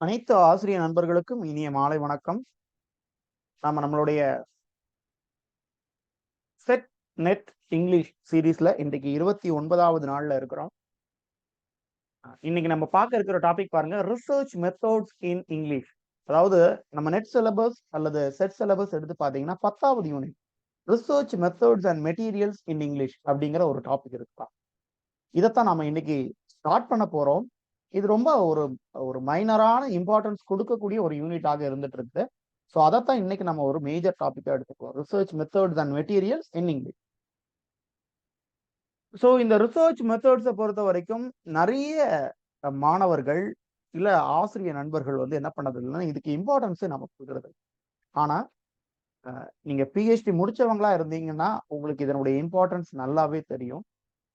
அனைத்து ஆசிரியர் நண்பர்களுக்கும் இனிய மாலை வணக்கம். நம்மளுடைய செட் நெட் இங்கிலீஷ் சீரீஸ்ல இன்றைக்கு 29வது நாள்ல இருக்கிறோம். இன்னைக்கு நம்ம பார்க்க இருக்கிற டாபிக் பாருங்க, ரிசர்ச் மெத்தட்ஸ் இன் இங்கிலீஷ். அதாவது நம்ம நெட் சிலபஸ் அல்லது செட் சிலபஸ் எடுத்து பார்த்தீங்கன்னா 10வது unit research methods and materials in English அப்படிங்கிற ஒரு டாபிக் இருக்கலாம். இதைத்தான் நம்ம இன்னைக்கு ஸ்டார்ட் பண்ண போறோம். இது ரொம்ப ஒரு ஒரு மைனரான இம்பார்ட்டன்ஸ் கொடுக்கக்கூடிய ஒரு யூனிட்டாக இருந்துட்டு இருக்கு. ஸோ அதைத்தான் இன்னைக்கு நம்ம ஒரு மேஜர் டாபிக்கா எடுத்துக்குவோம், research methods and materials in English. So இந்த ரிசர்ச் மெத்தட்ஸை பொறுத்த வரைக்கும் நிறைய மாணவர்கள் இல்ல ஆசிரியர் நண்பர்கள் வந்து என்ன பண்ணது இல்லைன்னா இதுக்கு இம்பார்ட்டன்ஸ் நம்ம கொடுக்கறது. ஆனா நீங்க பிஹெச்டி முடிச்சவங்களா இருந்தீங்கன்னா உங்களுக்கு இதனுடைய இம்பார்ட்டன்ஸ் நல்லாவே தெரியும்.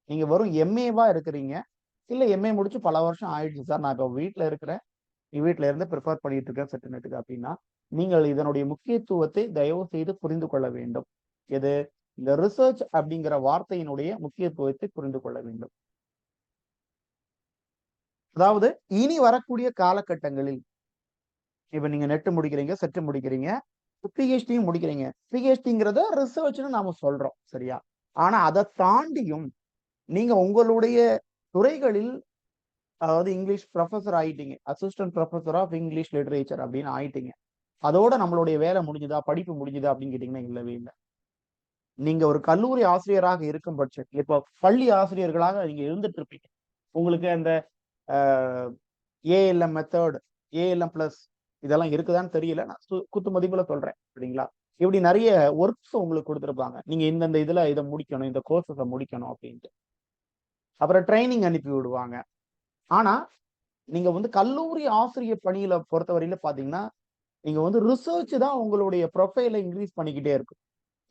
நீங்க வெறும் எம்ஏவா இருக்கிறீங்க, இல்ல எம்ஏ முடிச்சு பல வருஷம் ஆயிடுச்சு சார், நான் இப்போ வீட்டில் இருக்கிறேன், வீட்டில இருந்து ப்ரிப்பேர் பண்ணிட்டு இருக்கேன் செட்டினெட்டுக்கு அப்படின்னா, நீங்கள் இதனுடைய முக்கியத்துவத்தை தயவு செய்து புரிந்து கொள்ள வேண்டும். எது? இந்த ரிசர்ச் அப்படிங்கிற வார்த்தையினுடைய முக்கியத்துவத்தை புரிந்து கொள்ள வேண்டும். அதாவது இனி வரக்கூடிய காலகட்டங்களில் இப்ப நீங்க நெட் முடிக்கிறீங்க, செட் முடிக்கிறீங்க, பிஹெச்டியும் முடிக்கிறீங்க. பிஹெச்டிங்கிறத ரிசர்ச்னு நாம சொல்றோம், சரியா? ஆனா அதை தாண்டியும் நீங்க உங்களுடைய துறைகளில், அதாவது இங்கிலீஷ் ப்ரொஃபஸர் ஆயிட்டீங்க, assistant professor of English literature அப்படின்னு ஆயிட்டீங்க. அதோட நம்மளுடைய வேலை முடிஞ்சுதா, படிப்பு முடிஞ்சுதா அப்படின்னு கேட்டீங்கன்னா இல்லவே இல்லை. நீங்க ஒரு கல்லூரி ஆசிரியராக இருக்கும் பட்சத்தில், இப்போ பள்ளி ஆசிரியர்களாக நீங்க இருந்துட்டு இருப்பீங்க, உங்களுக்கு அந்த ஏஎல்எம் மெத்தட், ஏஎல்எம் பிளஸ் இதெல்லாம் இருக்குதான்னு தெரியல, நான் குத்து மதிப்புல சொல்றேன், சரிங்களா? இப்படி நிறைய ஒர்க்ஸ் உங்களுக்கு கொடுத்துருப்பாங்க, நீங்க இந்தந்த இதுல இதை முடிக்கணும், இந்த கோர்ஸஸை முடிக்கணும் அப்படின்ட்டு. அப்புறம் ட்ரைனிங் அனுப்பி விடுவாங்க. ஆனா நீங்க வந்து கல்லூரி ஆசிரியர் பணியில பொறுத்தவரையில பாத்தீங்கன்னா, நீங்க வந்து ரிசர்ச் தான் உங்களுடைய ப்ரொஃபைலை இன்க்ரீஸ் பண்ணிக்கிட்டே இருக்கும்.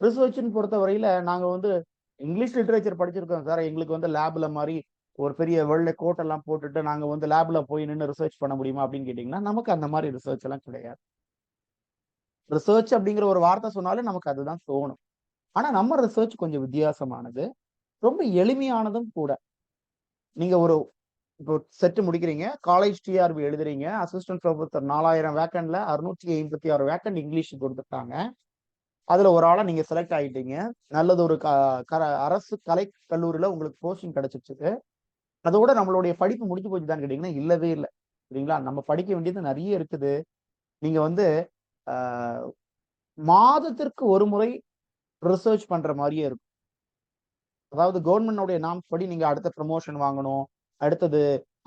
ரிசர்ச்னு பொறுத்தவரையில நாங்க வந்து இங்கிலீஷ் லிட்டரேச்சர் படிச்சிருக்கோம் சார், எங்களுக்கு வந்து லேப்ல மாதிரி ஒரு பெரிய வெள்ளை கோட் எல்லாம் போட்டுட்டு நாங்க வந்து லேப்ல போய் நின்று ரிசர்ச் பண்ண முடியுமா அப்படின்னு கேட்டீங்கன்னா, நமக்கு அந்த மாதிரி ரிசர்ச் எல்லாம் கிடையாது. ரிசர்ச் அப்படிங்கிற ஒரு வார்த்தை சொன்னாலே நமக்கு அதுதான் தோணும். ஆனா நம்ம ரிசர்ச் கொஞ்சம் வித்தியாசமானது, ரொம்ப எளிமையானதும் கூட. நீங்க ஒரு இப்போ செட் முடிக்கிறீங்க, காலேஜ் டிஆர்பி எழுதுறீங்க, அசிஸ்டன்ட் ப்ரொஃபசர் 4000 வேக்கன்ட்ல 686 வேக்கன்ட் இங்கிலீஷ் கொடுத்துட்டாங்க. அதுல ஒரு ஆளா நீங்க செலக்ட் ஆயிட்டீங்க. நல்லது ஒரு அரசு கலை கல்லூரியில உங்களுக்கு போஸ்டிங் கிடைச்சிச்சு. அதோட நம்மளுடைய படிப்பு முடிஞ்சு போச்சுதான்னு கேட்டீங்கன்னா இல்லவே இல்லை, சரிங்களா? நம்ம படிக்க வேண்டியது நிறைய இருக்குது. நீங்க வந்து மாதத்திற்கு ஒரு முறை ரிசர்ச் பண்ற மாதிரியே இருக்கும். அதாவது கவர்மெண்டோடைய நாம்ஸ் படி நீங்க அடுத்த ப்ரமோஷன் வாங்கணும், அடுத்தது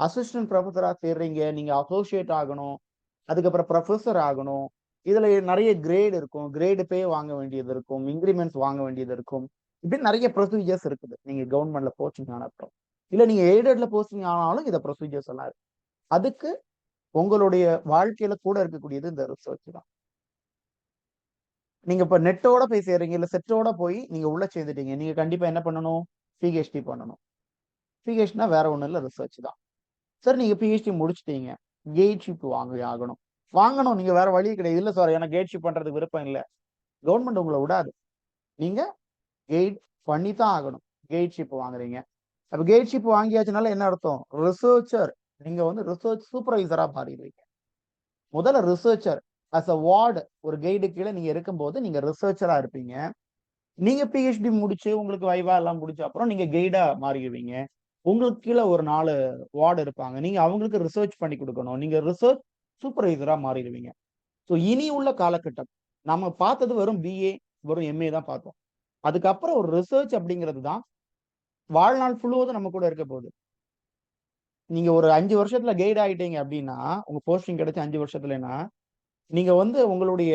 அசிஸ்டன்ட் ப்ரொஃபஸரா சேர்றீங்க, நீங்க அசோசியேட் ஆகணும், அதுக்கப்புறம் ப்ரொஃபஸர் ஆகணும். இதுல நிறைய கிரேட் இருக்கும், கிரேடு பே வாங்க வேண்டியது இருக்கும், இன்கிரிமெண்ட்ஸ் வாங்க வேண்டியது இருக்கும். இப்படி நிறைய ப்ரொசீஜர்ஸ் இருக்குது நீங்க கவர்மெண்ட்ல போஸ்டிங் ஆனப்போ. இல்ல நீங்க எய்டட்ல போஸ்டிங் ஆனாலும் இந்த ப்ரொசீஜர்ஸ் எல்லாம் இருக்கு. அதுக்கு உங்களுடைய வாழ்க்கையில கூட இருக்கக்கூடியது இந்த ரிசர்ச் தான். நீங்க இப்ப நெட்டோட போய் சேர்றீங்க, இல்ல செட்டோட போய் நீங்க உள்ள சேர்ந்துட்டீங்க, நீங்க கண்டிப்பா என்ன பண்ணணும்? பிஹெச்டி பண்ணணும். பிஹெச்டினா வேற ஒண்ணும் இல்ல, ரிசர்ச் தான். சார் நீங்க பிஹெச்டி முடிச்சிட்டீங்க, கேட்ஷிப் ஆகணும். வாங்கணும், நீங்க வேற வழி கிடையாது. இல்ல சார் எனக்கு கேட்ஷிப் பண்றதுக்கு விருப்பம் இல்லை, கவர்மெண்ட் உங்களை விடாது, நீங்க கெய்ட் பண்ணித்தான் ஆகணும். கேட்ஷிப் வாங்குறீங்க. அப்ப கேட்ஷிப் வாங்கியாச்சுனால என்ன அர்த்தம்? ரிசர்ச்சர். நீங்க வந்து ரிசர்ச் சூப்பர்வைசரா மாறிடுவீங்க. முதல்ல ரிசர்ச்சர் அஸ் அ வார்டு, ஒரு கைடு கீழே நீங்க இருக்கும்போது நீங்க ரிசர்ச்சரா இருப்பீங்க. நீங்க பிஹெச்டி முடிச்சு உங்களுக்கு வைவா எல்லாம் முடிச்ச அப்புறம் நீங்க கைடா மாறிடுவீங்க. உங்களுக்கு கீழே ஒரு 4 வார்டு இருப்பாங்க, நீங்க அவங்களுக்கு ரிசர்ச் பண்ணி கொடுக்கணும், நீங்க ரிசர்ச் சூப்பர்வைசரா மாறிடுவீங்க. ஸோ இனி உள்ள காலகட்டம் நம்ம பார்த்தது வெறும் பிஏ, வெறும் எம்ஏ தான் பார்த்தோம். அதுக்கப்புறம் ஒரு ரிசர்ச் அப்படிங்கிறது தான் வாழ்நாள் முழுவதும் நம்ம கூட இருக்க போகுது. நீங்க ஒரு 5 வருஷத்துல கைட் ஆயிட்டீங்க அப்படின்னா, உங்க போஸ்டிங் கிடைச்ச 5 வருஷத்துலன்னா, நீங்க வந்து உங்களுடைய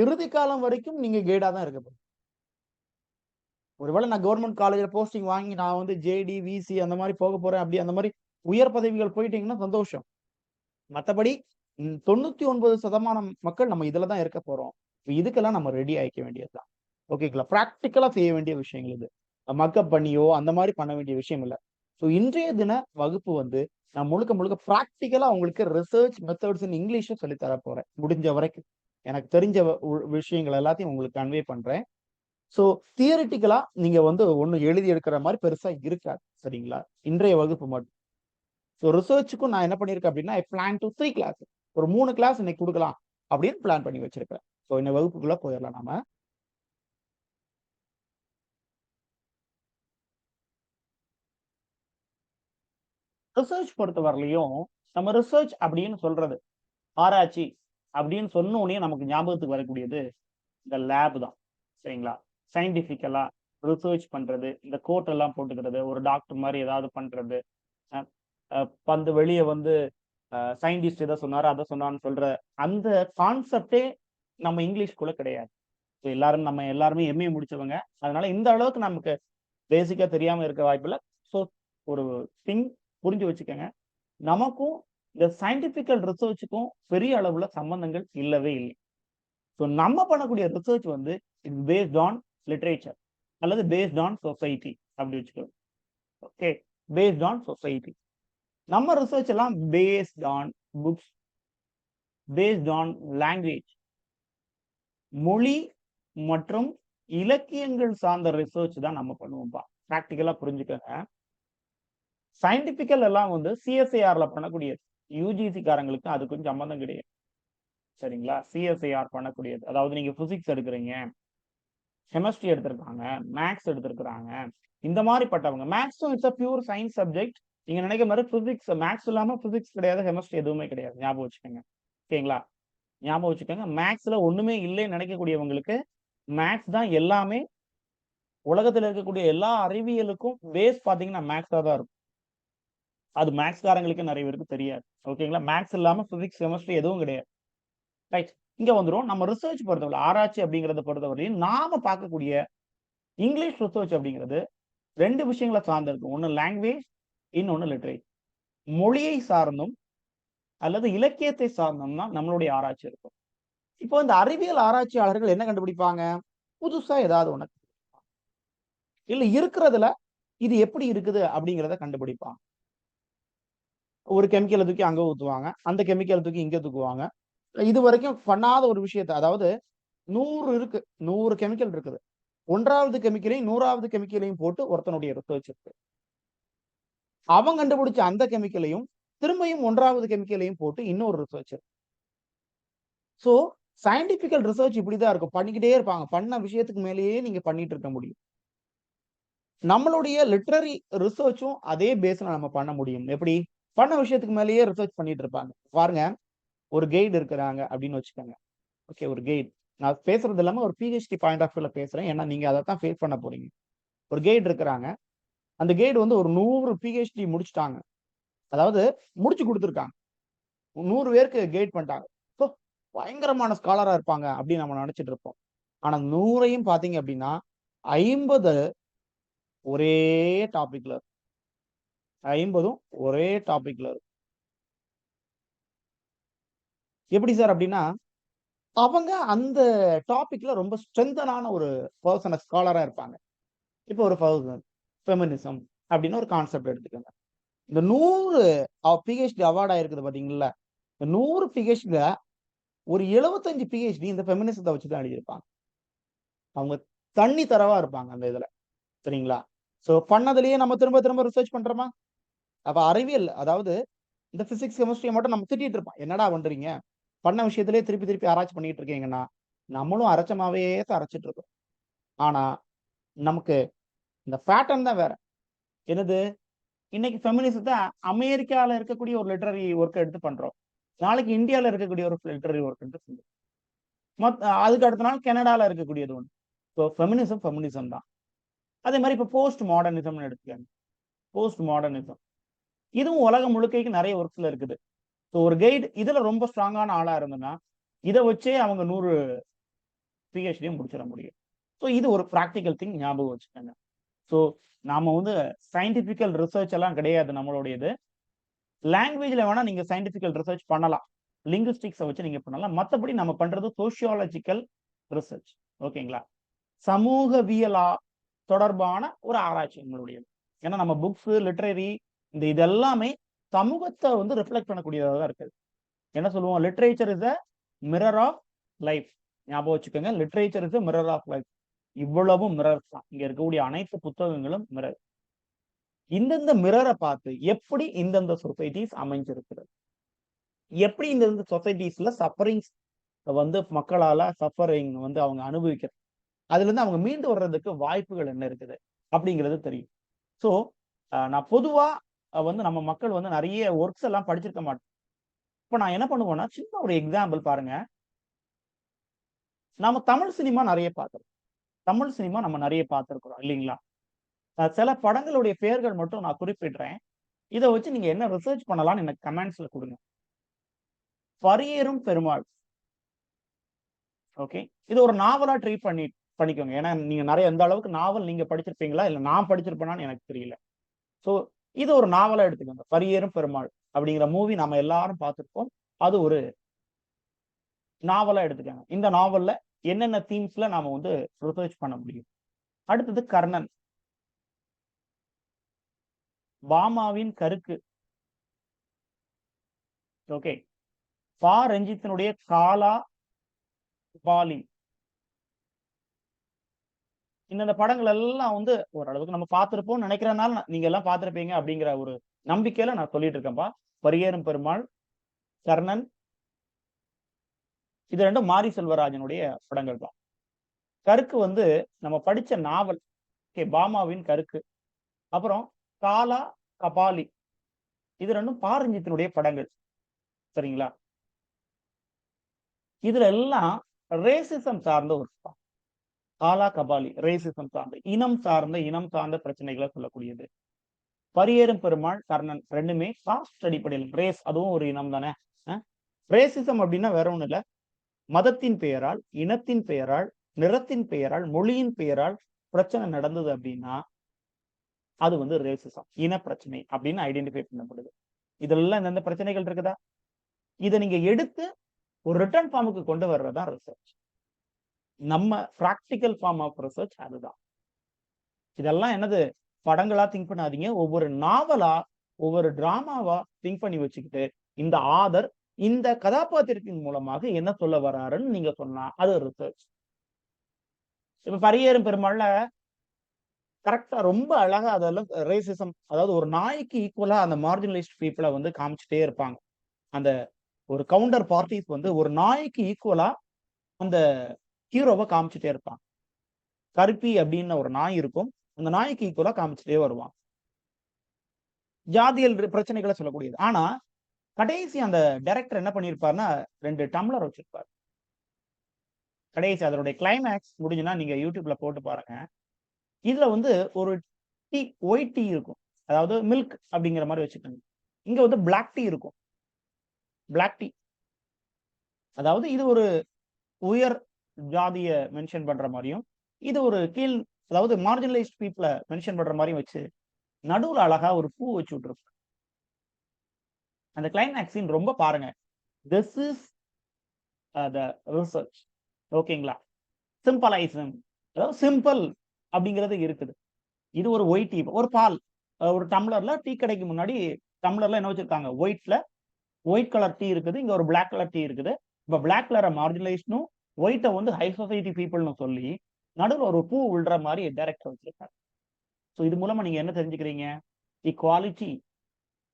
இறுதி காலம் வரைக்கும் நீங்க கைடா தான் இருக்க போறீங்க. ஒருவேளை நான் கவர்மெண்ட் காலேஜ்ல போஸ்டிங் வாங்கி நான் வந்து ஜேடி, விசி அந்த மாதிரி போக போறேன், அப்படி அந்த மாதிரி உயர் பதவிகள் போயிட்டீங்கன்னா சந்தோஷம். மத்தபடி 99% மக்கள் நம்ம இதுல தான் இருக்க போறோம். இதுக்கெல்லாம் நம்ம ரெடி ஆயிக்க வேண்டியதுதான். ஓகேங்களா? பிராக்டிக்கலா செய்ய வேண்டிய விஷயங்கள் இது. மக்கப் பண்ணியோ அந்த மாதிரி பண்ண வேண்டிய விஷயம் இல்ல. ஸோ இன்றைய தின வகுப்பு வந்து நான் முழுக்க முழுக்க பிராக்டிக்கலா உங்களுக்கு ரிசர்ச் மெத்தட்ஸ் இன் இங்கிலீஷும் சொல்லி தர போறேன். முடிஞ்ச வரைக்கும் எனக்கு தெரிஞ்ச விஷயங்கள் எல்லாத்தையும் உங்களுக்கு கன்வே பண்றேன். ஸோ தியரிட்டிக்கலா நீங்க வந்து ஒண்ணு எழுதி எடுக்கிற மாதிரி பெருசா இருக்காது, சரிங்களா? இன்றைய வகுப்பு மட்டும். ஸோ ரிசர்ச்சுக்கும் நான் என்ன பண்ணியிருக்கேன் அப்படின்னா, ஐ பிளான் டு 3 கிளாஸ். ஒரு 3 கிளாஸ் இன்னைக்கு கொடுக்கலாம் அப்படின்னு பிளான் பண்ணி வச்சிருக்கிறேன். ஸோ இந்த வகுப்புக்குள்ள போயிடலாம் நாம. ரிசர்ச் பொறுத்த வரலையும் நம்ம ரிசர்ச் அப்படின்னு சொல்றது, ஆராய்ச்சி அப்படின்னு சொன்ன உடனே நமக்கு ஞாபகத்துக்கு வரக்கூடியது இந்த லேப் தான். சரிங்களா? சயின்டிபிக்கலா ரிசர்ச் பண்றது, இந்த கோட் எல்லாம் போட்டுக்கிறது, ஒரு டாக்டர் மாதிரி ஏதாவது பண்றது, பந்து வெளியே வந்து சயின்டிஸ்ட் எதை சொன்னாரு அதை சொன்னான்னு சொல்ற அந்த கான்செப்டே நம்ம இங்கிலீஷ்குள்ள கிடையாது. எல்லாரும் நம்ம எல்லாருமே எம்ஏ முடிச்சவங்க. அதனால இந்த அளவுக்கு நமக்கு பேசிக்கா தெரியாம இருக்க வாய்ப்பில்லை. ஸோ ஒரு திங் புரிஞ்சு வச்சுக்கோங்க, நமக்கும் இந்த சயின்டிபிக்கல் ரிசர்ச்சுக்கும் பெரிய அளவுல சம்பந்தங்கள் இல்லவே இல்லை. ஸோ நம்ம பண்ணக்கூடிய ரிசர்ச் வந்து இட்ஸ் பேஸ்ட் ஆன் லிட்ரேச்சர் அல்லது பேஸ்ட் ஆன் சொசைட்டி அப்படி வச்சுக்கோங்க. Okay, based on society. நம்ம ரிசர்ச் எல்லாம் based on books, based on language, மொழி மற்றும் இலக்கியங்கள் சார்ந்த ரிசர்ச் தான் நம்ம பண்ணுவோம்பா. ப்ராக்டிக்கலா புரிஞ்சுக்கோங்க. சயின்டிபிக்கல் எல்லாம் வந்து சிஎஸ்ஐஆர்ல பண்ணக்கூடியது. யூஜிசி காரங்களுக்கு அது கொஞ்சம் சம்பந்தம் கிடையாது. சரிங்களா? சிஎஸ்ஐஆர் பண்ணக்கூடியது. அதாவது நீங்க பிசிக்ஸ் எடுக்கிறீங்க, கெமிஸ்ட்ரி எடுத்திருக்காங்க, மேக்ஸ் எடுத்திருக்கிறாங்க, இந்த மாதிரி பட்டவங்க. மேக்ஸும் it's a pure science subject. நீங்க நினைக்கிற மாதிரி பிசிக்ஸ், மேக்ஸ் இல்லாம பிசிக்ஸ் கிடையாது, கெமிஸ்ட்ரி எதுவுமே கிடையாது. ஞாபகம் வச்சுக்கோங்க. ஓகேங்களா? ஞாபகம் வச்சுக்கோங்க. மேக்ஸ்ல ஒண்ணுமே இல்லைன்னு நினைக்கக்கூடியவங்களுக்கு மேக்ஸ் தான் எல்லாமே. உலகத்துல இருக்கக்கூடிய எல்லா அறிவியலுக்கும் பேஸ் பாத்தீங்கன்னா மேக்ஸா தான் இருக்கும். அது மேக்ஸ்காரங்களுக்கு நிறைய பேருக்கு தெரியாது. ஓகேங்களா? மேக்ஸ் இல்லாம பிசிக்ஸ், கெமிஸ்ட்ரி எதுவும் கிடையாது. ரைட். இங்க வந்துரும். நம்ம ரிசர்ச் பொறுத்தவரை, ஆராய்ச்சி அப்படிங்கறத பொறுத்தவரையும் நாம பார்க்கக்கூடிய இங்கிலீஷ் ரிசர்ச் அப்படிங்கிறது 2 விஷயங்களை சார்ந்திருக்கும். ஒன்னு லாங்குவேஜ், இன்னொன்னு லிட்ரேச்சர். மொழியை சார்ந்தும் அல்லது இலக்கியத்தை சார்ந்தும் தான் நம்மளுடைய ஆராய்ச்சி இருக்கும். இப்போ இந்த அறிவியல் ஆராய்ச்சியாளர்கள் என்ன கண்டுபிடிப்பாங்க? புதுசா ஏதாவது ஒண்ணு, இல்ல இருக்கிறதுல இது எப்படி இருக்குது அப்படிங்கிறத கண்டுபிடிப்பாங்க. ஒரு கெமிக்கலை தூக்கி அங்க ஊத்துவாங்க, அந்த கெமிக்கலை தூக்கி இங்க தூக்குவாங்க. இது வரைக்கும் பண்ணாத ஒரு விஷயத்தை, அதாவது 100 இருக்கு, 100 கெமிக்கல் இருக்குது, 1வது கெமிக்கலையும் 100வது கெமிக்கலையும் போட்டு ஒருத்தனுடைய ரிசர்ச் இருக்கு. அவன் கண்டுபிடிச்ச அந்த கெமிக்கலையும் திரும்பியும் 1வது கெமிக்கலையும் போட்டு இன்னொரு ரிசர்ச் இருக்கு. சோ சயின்டிபிக்கல் ரிசர்ச் இப்படிதான் இருக்கும். பண்ணிக்கிட்டே இருப்பாங்க. பண்ண விஷயத்துக்கு மேலேயே நீங்க பண்ணிட்டு இருக்க முடியும். நம்மளுடைய லிட்ரரி ரிசர்ச்சும் அதே பேஸ்ல நம்ம பண்ண முடியும். எப்படி? பண்ண விஷயத்துக்கு மேலேயே ரிசர்ச் பண்ணிட்டு இருப்பாங்க. பாருங்க, ஒரு கைடு இருக்கிறாங்க அப்படின்னு வச்சுக்கோங்க. ஓகே, ஒரு கைடு. நான் பேசுறது இல்லாம ஒரு பிஹெச்டி பாயிண்ட் ஆஃப் வியூல பேசுறேன். ஏன்னா நீங்க அதை தான் ஃபேஸ் பண்ண போறீங்க. ஒரு கைடு இருக்கிறாங்க. அந்த கைடு வந்து ஒரு 100 பிஹெச்டி முடிச்சுட்டாங்க. அதாவது முடிச்சு கொடுத்துருக்காங்க. 100 பேருக்கு கைட் பண்ணிட்டாங்க. ஸோ பயங்கரமான ஸ்காலரா இருப்பாங்க அப்படின்னு நம்ம நினைச்சிட்டு இருப்போம். ஆனா 100ஐயும் பாத்தீங்க அப்படின்னா 50 ஒரே டாபிக்ல, 50ம் ஒரே டாபிக்ல இருக்கும். எப்படி சார் அப்படின்னா, அவங்க அந்த டாபிக்ல ரொம்ப ஸ்ட்ரென்தனான ஒரு பர்சன், ஸ்காலரா இருப்பாங்க. இப்போ ஒரு ஃபெமினிசம் அப்படின்னு ஒரு கான்செப்ட் எடுத்துக்கோங்க. இந்த 100 பிஹெச்டி அவார்ட் ஆயிருக்குது பாத்தீங்களா? இந்த 100 பிஹெச்டில ஒரு 75 பிஹெச்டி இந்த ஃபெமினிசத்தை வச்சுதான் எழுதியிருப்பாங்க. அவங்க தண்ணி தரவா இருப்பாங்க அந்த இதுல. சரிங்களா? சோ பண்ணதுலயே நம்ம திரும்ப திரும்ப ரிசர்ச் பண்றோமா? அப்ப அறிவியல், அதாவது இந்த பிசிக்ஸ், கெமிஸ்ட்ரியை மட்டும் நம்ம திட்டிட்டு இருப்போம். என்னடா பண்றீங்க? பண்ண விஷயத்திலேயே திருப்பி திருப்பி ஆராய்ச்சி பண்ணிட்டு இருக்கீங்கன்னா, நம்மளும் அரைச்சமாவே தான் அரைச்சிட்டு இருக்கோம். ஆனா நமக்கு இந்த பேட்டர்ன் தான் வேற. என்னது? இன்னைக்கு ஃபெமினிசத்தை அமெரிக்கால இருக்கக்கூடிய ஒரு லிட்டரரி ஒர்க் எடுத்து பண்றோம். நாளைக்கு இந்தியால இருக்கக்கூடிய ஒரு லிட்டரரி ஒர்க் எடுத்து பண்றோம். அதுக்கு அடுத்த நாள் கனடால இருக்கக்கூடியது ஒன்று. ஸோ ஃபெமினிசம் தான். அதே மாதிரி இப்போ போஸ்ட் மாடர்னிசம்னு எடுத்துக்காங்க. போஸ்ட் மாடர்னிசம் இதுவும் உலகம் முழுக்கைக்கு நிறைய ஒர்க்ஸ்ல இருக்குது. ஸோ ஒரு கைடு இதுல ரொம்ப ஸ்ட்ராங்கான ஆளா இருந்ததுன்னா இதை வச்சே அவங்க 100 பிஹெச்டியும் முடிச்சிட முடியும். ஸோ இது ஒரு ப்ராக்டிக்கல் திங், ஞாபகம் வச்சுக்கோங்க. ஸோ நாம வந்து சயின்டிபிக்கல் ரிசர்ச் எல்லாம் கிடையாது நம்மளுடையது. லாங்குவேஜ்ல வேணா நீங்க சயின்டிபிக்கல் ரிசர்ச் பண்ணலாம், லிங்குஸ்டிக்ஸை வச்சு நீங்க பண்ணலாம். மற்றபடி நம்ம பண்றது சோசியாலஜிக்கல் ரிசர்ச். ஓகேங்களா? சமூகவியலா தொடர்பான ஒரு ஆராய்ச்சி உங்களுடையது. ஏன்னா நம்ம புக்ஸ், லிட்ரரி இந்த இதெல்லாமே சமூகத்தை வந்து ரிஃப்ளெக்ட் பண்ணக்கூடியதாக தான் இருக்குது. என்ன சொல்லுவோம்? Literature is a mirror of life. ஞாபகம் வச்சுக்கோங்க, literature is a mirror of life. இவ்வளவும் மிரர்ஸ் தான். இங்க இருக்கக்கூடிய அனைத்து புத்தகங்களும் மிரர். இந்தந்த மிரரை பார்த்து எப்படி இந்தந்த சொசைட்டிஸ் அமைஞ்சிருக்கிறது, எப்படி இந்த சொசைட்டிஸ்ல சஃபரிங்ஸ் வந்து மக்களால சஃபரிங் வந்து அவங்க அனுபவிக்கிறது, அதுல இருந்து அவங்க மீண்டு வர்றதுக்கு வாய்ப்புகள் என்ன இருக்குது அப்படிங்கிறது தெரியும். ஸோ நான் பொதுவா வந்து நம்ம மக்கள் வந்து நிறைய ஒர்க்ஸ் எல்லாம் படிச்சிருக்க மாட்டோம். இப்ப நான் என்ன பண்ணுவேன்னா, சின்ன ஒரு எக்ஸாம்பிள் பாருங்க. நாம தமிழ் சினிமா நிறைய பார்த்திருக்கோம். தமிழ் சினிமா நம்ம நிறைய பார்த்திருக்கிறோம் இல்லைங்களா? சில படங்களுடைய பெயர்கள் மட்டும் நான் குறிப்பிடுறேன். இத வச்சு நீங்க என்ன ரிசர்ச் பண்ணலாம்னு எனக்கு கமெண்ட்ஸ்ல குடுங்க. பரியேறும் பெருமாள். ஓகே. இது ஒரு நாவலா ட்ரீட் பண்ணிக்கோங்க. ஏன்னா நீங்க நிறைய எந்த அளவுக்கு நாவல் நீங்க படிச்சிருப்பீங்களா? இல்ல நான் படிச்சிருப்பேனான்னு எனக்கு தெரியல. சோ இது ஒரு நாவலா எடுத்துக்கோங்க. பரியேறும் பெருமாள் அப்படிங்கிற மூவி நம்ம எல்லாரும் பார்த்திருப்போம். அது ஒரு நாவலா எடுத்துக்கோங்க. இந்த நாவல்ல என்னென்ன தீம்ஸ்ல நாம வந்து ரிசர்ச் பண்ண முடியும். அடுத்தது கர்ணன். பாமாவின் கருக்கு. ஓகே. பா ரஞ்சித்தினுடைய காலா பாலி. இந்த படங்கள் எல்லாம் வந்து ஓரளவுக்கு நம்ம பார்த்திருப்போம்னு நினைக்கிறனால நீங்க எல்லாம் பார்த்திருப்பீங்க அப்படிங்கிற ஒரு நம்பிக்கையில நான் சொல்லிட்டு இருக்கேன்பா. பரியேறும் பெருமாள், கர்ணன், இது ரெண்டும் மாரி செல்வராஜனுடைய படங்கள் தான். கருக்கு வந்து நம்ம படிச்ச நாவல். ஓகே, பாமாவின் கருக்கு. அப்புறம் காலா கபாலி, இது ரெண்டும் பாரஞ்சித்தினுடைய படங்கள். சரிங்களா? இதுல எல்லாம் ரேசிசம் சார்ந்த ஒரு படம். காலா கபாலி ரேசிசம் சார்ந்த இனம் சார்ந்த பிரச்சனைகளை சொல்லக்கூடியது. பரியேறும் பெருமாள், கர்ணன் ரெண்டுமே காஸ்ட் அடிப்படையில் ரேஸ், அதுவும் ஒரு இனம் தானே. ரேசிசம் அப்படின்னா வேற ஒண்ணும் இல்ல. மதத்தின் பெயரால், இனத்தின் பெயரால், நிறத்தின் பெயரால், மொழியின் பெயரால் பிரச்சனை நடந்தது அப்படின்னா அது வந்து ரேசிசம், இன பிரச்சனை அப்படின்னு ஐடென்டிஃபை பண்ணப்படுது. இதெல்லாம் எந்தெந்த பிரச்சனைகள் இருக்குதா? இதை நீங்க எடுத்து ஒரு ரிட்டர்ன் ஃபார்முக்கு கொண்டு வர்றதுதான் ரிசர்ச். நம்ம பிராக்டிக்கல் ஃபார்ம் ஆஃப் ரிசர்ச் அதுதான். இதெல்லாம் என்னது படங்களா திங்க் பண்ணாதீங்க. ஒவ்வொரு நாவலா, ஒவ்வொரு டிராமாவா திங்க் பண்ணி வச்சுக்கிட்டு இந்த ஆதர் இந்த கதாபாத்திரத்தின் மூலமாக என்ன சொல்ல வர்றாருன்னு நீங்க சொன்னா அது ரிசர்ச். இப்ப பரியேறும் பெருமாள்ல கரெக்டா ரொம்ப அழகா அதெல்லாம் ரேசிசம், அதாவது ஒரு நாய்க்கு ஈக்குவலா அந்த மார்ஜினலைஸ்ட் பீப்புளை வந்து காமிச்சிட்டே இருப்பாங்க. அந்த ஒரு கவுண்டர் பார்ட்டிஸ் வந்து ஒரு நாய்க்கு ஈக்குவலா அந்த ஹீரோவை காமிச்சிட்டே இருப்பாங்க. கருப்பி அப்படின்னு ஒரு நாய் இருக்கும். அந்த நாய்க்கு ஈக்குவலா காமிச்சிட்டே வருவாங்க. ஜாதியல் பிரச்சனைகளை சொல்லக்கூடியது. ஆனா கடைசி அந்த டைரக்டர் என்ன பண்ணிருப்பாருன்னா 2 டம்ளர் வச்சிருப்பாரு. கடைசி அதனுடைய கிளைமேக்ஸ் முடிஞ்சுன்னா நீங்க யூடியூப்ல போட்டு பாருங்க. இதுல வந்து ஒரு டீ, ஒயிட் டீ இருக்கும். அதாவது மில்க் அப்படிங்கிற மாதிரி வச்சுக்கோங்க. இங்க வந்து பிளாக் டீ இருக்கும். பிளாக் டீ, அதாவது இது ஒரு உயர் ஜாதிய மென்ஷன் பண்ற மாதிரியும், இது ஒரு கீழ், அதாவது மார்ஜினலைஸ்ட் பீப்புள மென்ஷன் பண்ற மாதிரியும் வச்சு நடுவுல அழகா ஒரு பூ வச்சு விட்டுருப்பாங்க. அந்த கிளைமேக்ஸ் சீன் ரொம்ப பாருங்க. This is the research. ஓகேங்களா? சிம்பிளைசம், அதாவது சிம்பிள் அப்படிங்கிறது இருக்குது. இது ஒரு ஒயிட் டீ, ஒரு பால், ஒரு டம்ளர்ல டீ கடைக்கு முன்னாடி டம்ளர்ல என்ன வச்சிருக்காங்க, ஒயிட்ல ஒயிட் கலர் டீ இருக்குது. இங்க ஒரு பிளாக் கலர் டீ இருக்குது. இப்ப பிளாக் கலரை மார்ஜினலைஸ்டும், ஒயிட்டை வந்து ஹை சொசைட்டி பீப்புள்னு சொல்லி நடுவில் ஒரு பூ விழுற மாதிரி டைரக்டர் வச்சிருக்காங்க. ஸோ இது மூலமா நீங்க என்ன தெரிஞ்சுக்கிறீங்க? Equality,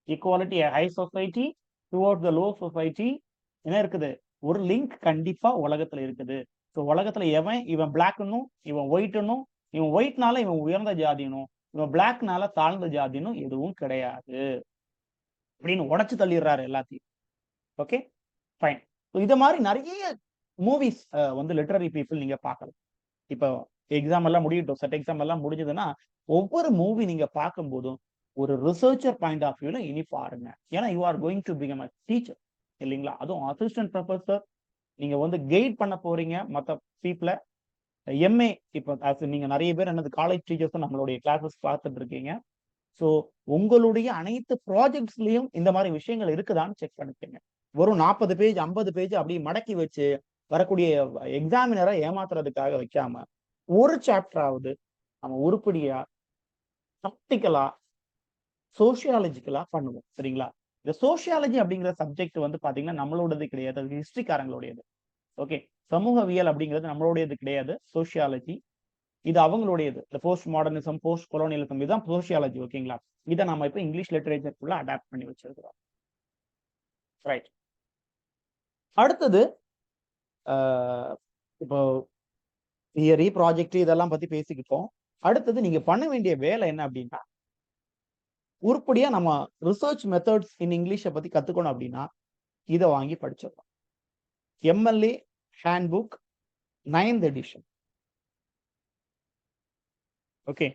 equality high society towards the low society என்ன இருக்குது? ஒரு லிங்க் கண்டிப்பா உலகத்துல இருக்குது. ஸோ உலகத்துல இவன் பிளாக்னும், இவன் ஒயிட்னும், இவன் ஒயிட்னால இவன் உயர்ந்த ஜாதினும், இவன் பிளாக்னால தாழ்ந்த ஜாதினும் எதுவும் கிடையாது அப்படின்னு உடைச்சு தள்ளிடுறாரு எல்லாத்தையும். Okay, fine. இத மாதிரி நிறைய மூவிஸ் வந்து லிட்டரரி பீப்புள் நீங்க பார்க்கலாம். இப்போ எக்ஸாம் எல்லாம் முடியட்டும், செட் எக்ஸாம் எல்லாம் முடிஞ்சதுன்னா ஒவ்வொரு மூவி நீங்க பார்க்கும்போதும் ஒரு ரிசர்ச்சர் பாயிண்ட் ஆஃப் வியூல இனி பாருங்க. ஏன்னா you are going to become a teacher இல்லைங்களா? அதுவும் அசிஸ்டன்ட் ப்ரொஃபசர். நீங்க வந்து கைட் பண்ண போறீங்க மற்ற பீப்புளை. எம்ஏ இப்போ நீங்க நிறைய பேர் என்னது காலேஜ் டீச்சர்ஸ் நம்மளுடைய கிளாஸஸ் பார்த்துட்டு இருக்கீங்க. ஸோ உங்களுடைய அனைத்து ப்ராஜெக்ட்ஸ்லயும் இந்த மாதிரி விஷயங்கள் இருக்குதான்னு செக் பண்ணிக்கோங்க. வெறும் 40 பேஜ் 50 பேஜ் அப்படியே மடக்கி வச்சு வரக்கூடிய எக்ஸாமினரை ஏமாத்துறதுக்காக வைக்காம ஒரு சாப்டராவது நம்ம உருப்படியா ப்ராக்டிக்கலா சோசியாலஜிக்கலா பண்ணுவோம். சரிங்களா? இந்த சோசியாலஜி அப்படிங்கிற சப்ஜெக்ட் வந்து பாத்தீங்கன்னா நம்மளோடது கிடையாது, அது ஹிஸ்டரிக்காரங்களுடையது. ஓகே, சமூகவியல் அப்படிங்கிறது நம்மளுடையது கிடையாது. சோசியாலஜி இது அவங்களுடையது. இந்த போஸ்ட் மாடர்னிசம், போஸ்ட் கொலோனியலிசம், இதுதான் சோசியாலஜி. ஓகேங்களா? இதை நம்ம இப்ப இங்கிலீஷ் லிட்டரேச்சருக்குள்ள அடாப்ட் பண்ணி வச்சிருக்கிறோம். ரைட். அடுத்தது இப்போ தியரி ப்ராஜெக்ட் இதெல்லாம் பத்தி பேசிக்கிட்டோம். அடுத்தது நீங்க பண்ண வேண்டிய வேலை என்ன அப்படின்னா, உருப்படியா நம்ம ரிசர்ச் மெத்தட்ஸ் இன் இங்கிலீஷை பத்தி கத்துக்கணும் அப்படின்னா இதை வாங்கி படிச்சிடலாம். MLA handbook 9th edition. Okay,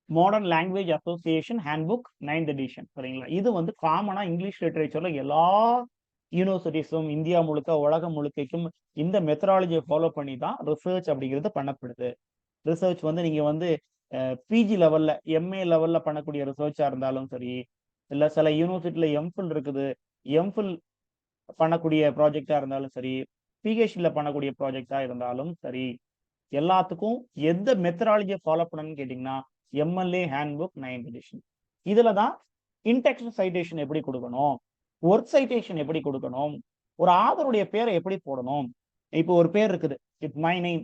modern language association handbook 9th edition. சரிங்களா? இது வந்து காமனா இங்கிலீஷ் லிட்டரேச்சர்ல எல்லா யூனிவர்சிட்டிஸும் இந்தியா முழுக்க உலகம் முழுக்கைக்கும் இந்த மெத்தடாலஜியை ஃபாலோ பண்ணி தான் ரிசர்ச் அப்படிங்கிறது பண்ணப்படுது. ரிசர்ச் வந்து நீங்க வந்து பிஜி லெவல்ல எம்ஏ லெவல்ல பண்ணக்கூடிய ரிசர்ச்சா இருந்தாலும் சரி, இல்ல சில யூனிவர்சிட்டியில எம்ஃபில் இருக்குது, எம்ஃபில் பண்ணக்கூடிய ப்ராஜெக்டா இருந்தாலும் சரி, பிஹெச்டில பண்ணக்கூடிய ப்ராஜெக்டா இருந்தாலும் சரி, எல்லாத்துக்கும் எந்த மெத்தடாலஜியை ஃபாலோ பண்ணணும்னு கேட்டீங்கன்னா எம்எல்ஏ ஹேண்ட்புக் 9th எடிஷன். இதுல தான் இன்டெக்ஸ்ட் சைட்டேஷன் எப்படி கொடுக்கணும், ஒர்க் சைட்டேஷன் எப்படி கொடுக்கணும், ஒரு ஆதருடைய பேரை எப்படி போடணும். இப்போ ஒரு பேர் இருக்குது, it my name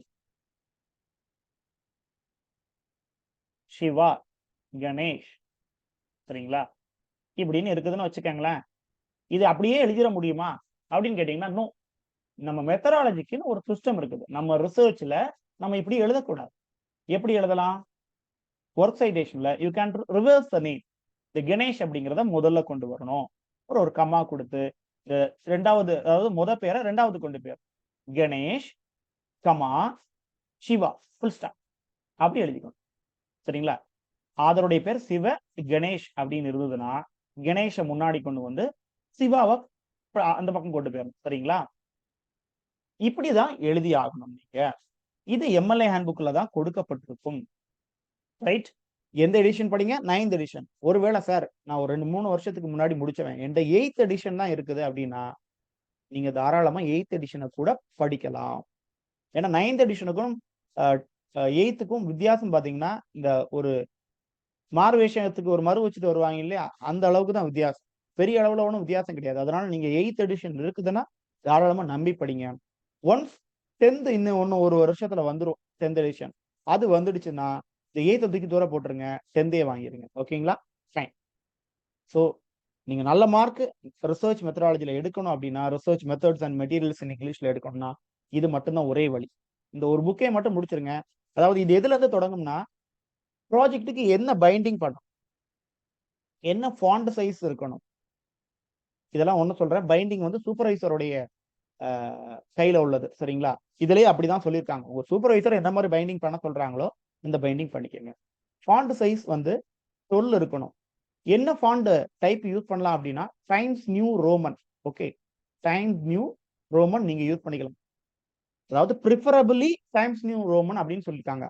Shiva Ganesh, சரிங்களா? இப்படின்னு இருக்குதுன்னு வச்சுக்கோங்களேன். இது அப்படியே எழுதிட முடியுமா அப்படின்னு கேட்டீங்கன்னா நோ. நம்ம மெத்தடாலஜிக்குன்னு ஒரு சிஸ்டம் இருக்குது. நம்ம ரிசர்ச்ல நம்ம இப்படி எழுதக்கூடாது. எப்படி எழுதலாம்? ஒர்க் சைட்டேஷன்ல you can reverse the name. இந்த கணேஷ் அப்படிங்கிறத முதல்ல கொண்டு வரணும். ஒரு கம்மா கொடுத்து ரெண்டாவது, அதாவது முத பேரை ரெண்டாவது கொண்டு பேர் Ganesh comma Shiva full stop அப்படி எழுதிக்கணும். சரிங்களா? ஆதருடைய பேர் சிவ கணேஷ் அப்படின்னு இருந்ததுன்னா கணேஷை முன்னாடி கொண்டு வந்து சிவாவை அந்த பக்கம் கொண்டு போயிடணும். சரிங்களா? இப்படிதான் எழுதி ஆகணும் நீங்க. இது எம்எல்ஏ ஹேண்ட்புக்ல தான் கொடுக்கப்பட்டிருக்கும். ரைட்? எந்த எடிஷன் படிங்க? 9th edition. ஒருவேளை சார் நான் ஒரு 2-3 வருஷத்துக்கு முன்னாடி முடிச்சவன், என்கிட்ட 8th எடிஷன் தான் இருக்குது அப்படின்னா நீங்க தாராளமா 8th எடிஷனை கூட படிக்கலாம். ஏன்னா 9th எடிஷனுக்கும் 8th வித்தியாசம் பாத்தீங்கன்னா, இந்த ஒரு மார்வேஷத்துக்கு ஒரு மறு வச்சுட்டு வருவாங்க இல்லையா, அந்த அளவுக்கு தான் வித்தியாசம். பெரிய அளவுல ஒன்றும் வித்தியாசம் கிடையாது. அதனால நீங்க 8th எடிஷன் இருக்குதுன்னா தாராளமா நம்பி படிங்க. ஒன்ஸ் 10th இன்னும் ஒன்னு ஒரு வருஷத்துல வந்துரும் 10th எடிஷன். அது வந்துடுச்சுன்னா இந்த 8th தூக்கி தூர போட்டுருங்க, 10th வாங்கிருங்க. ஓகேங்களா? ஃபைன். ஸோ நீங்க நல்ல மார்க் ரிசர்ச் மெத்தடாலஜில எடுக்கணும் அப்படின்னா, ரிசர்ச் மெத்தட்ஸ் அண்ட் மெட்டீரியல்ஸ் இன் இங்கிலீஷ்ல எடுக்கணும்னா இது மட்டும்தான் ஒரே வழி. இந்த ஒரு புக்கை மட்டும் முடிச்சிருங்க. அதாவது இது எதுல இருந்து தொடங்கும்னா, ப்ராஜெக்ட்டுக்கு என்ன பைண்டிங் பண்ணும், என்ன ஃபாண்ட் சைஸ் இருக்கணும், இதெல்லாம் ஒண்ணு சொல்றேன். பைண்டிங் வந்து சூப்பர்வைசருடைய கையில உள்ளது. சரிங்களா? இதுலயே அப்படிதான் சொல்லியிருக்காங்க. உங்க சூப்பர்வைசர் என்ன மாதிரி பைண்டிங் பண்ண சொல்றாங்களோ இந்த பைண்டிங் பண்ணிக்கங்க. ஃபாண்ட் சைஸ் வந்து 12 இருக்கணும். என்ன ஃபாண்ட் டைப் யூஸ் பண்ணலாம் அப்படின்னா times new Roman. Okay, times new Roman நீங்க யூஸ் பண்ணிக்கலாம். அதாவது ப்ரிஃபரபிளி டைம்ஸ் நியூ ரோமன் அப்படின்னு சொல்லியிருக்காங்க.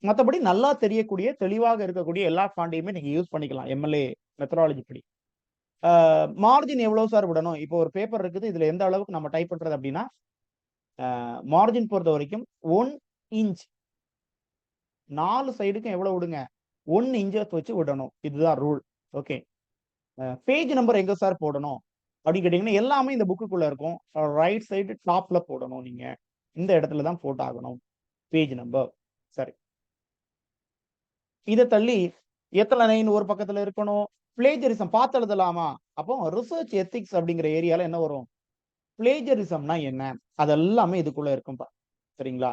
மற்றபடி நல்லா தெரியக்கூடிய தெளிவாக இருக்கக்கூடிய எல்லா ஃபாண்டையுமே நீங்க யூஸ் பண்ணிக்கலாம் எம்எல்ஏ மெத்தடாலஜி படி. மார்ஜின் எவ்வளவு சார் விடணும்? இப்போ ஒரு பேப்பர் இருக்குது, இதுல எந்த அளவுக்கு நம்ம டைப் பண்றது அப்படின்னா மார்ஜின் பொறுத்த வரைக்கும் 1 இன்ச் 4 சைடுக்கும் எவ்வளவு விடுங்க, 1 இன்ச்சஸ் வச்சு விடணும். இதுதான் ரூல். ஓகே. பேஜ் நம்பர் எங்க சார் போடணும் அப்படின்னு கேட்டீங்கன்னா எல்லாமே இந்த புக்குக்குள்ள இருக்கும். ரைட் சைடு டாப்ல போடணும். நீங்க இந்த இடத்துல தான் போட்டாகணும் பேஜ் நம்பர். சரி, இதை தள்ளி எத்தனை லைன் ஒரு பக்கத்துல இருக்கணும்? பிளேஜரிசம் பார்த்து எழுதலாமா? அப்போ ரிசர்ச் எத்திக்ஸ் அப்படிங்கிற ஏரியால என்ன வரும்? பிளேஜரிசம்னா என்ன, அதெல்லாமே இதுக்குள்ள இருக்கும்பா. சரிங்களா?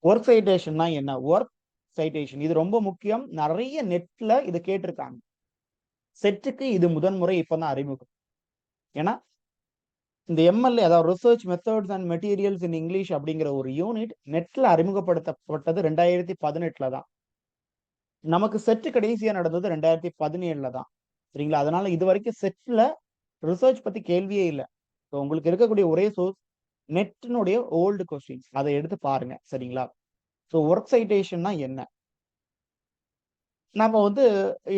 ஒர்க் சைட்டேஷன்னா என்ன? ஒர்க் சைட்டேஷன் இது ரொம்ப முக்கியம். நிறைய நெட்ல இது கேட்டிருக்காங்க. செட்டுக்கு இது முதன்முறை இப்பதான் அறிமுகம். ஏன்னா இந்த எம்எல்ஏ, அதாவது research methods and materials in English அப்படிங்கிற ஒரு யூனிட் நெட்ல அறிமுகப்படுத்தப்பட்டது 2018ல தான். நமக்கு செட்டு கடைசியா நடந்தது 2017ல தான். சரிங்களா? அதனால இது வரைக்கும் செட்ல ரிசர்ச் பத்தி கேள்வியே இல்லை. உங்களுக்கு இருக்கக்கூடிய ஒரே சோர்ஸ் நெட்டினுடைய ஓல்டு கொஸ்டின்ஸ், அதை எடுத்து பாருங்க. சரிங்களா? ஸோ ஒர்க் சைட்டேஷன்னா என்ன? நாம வந்து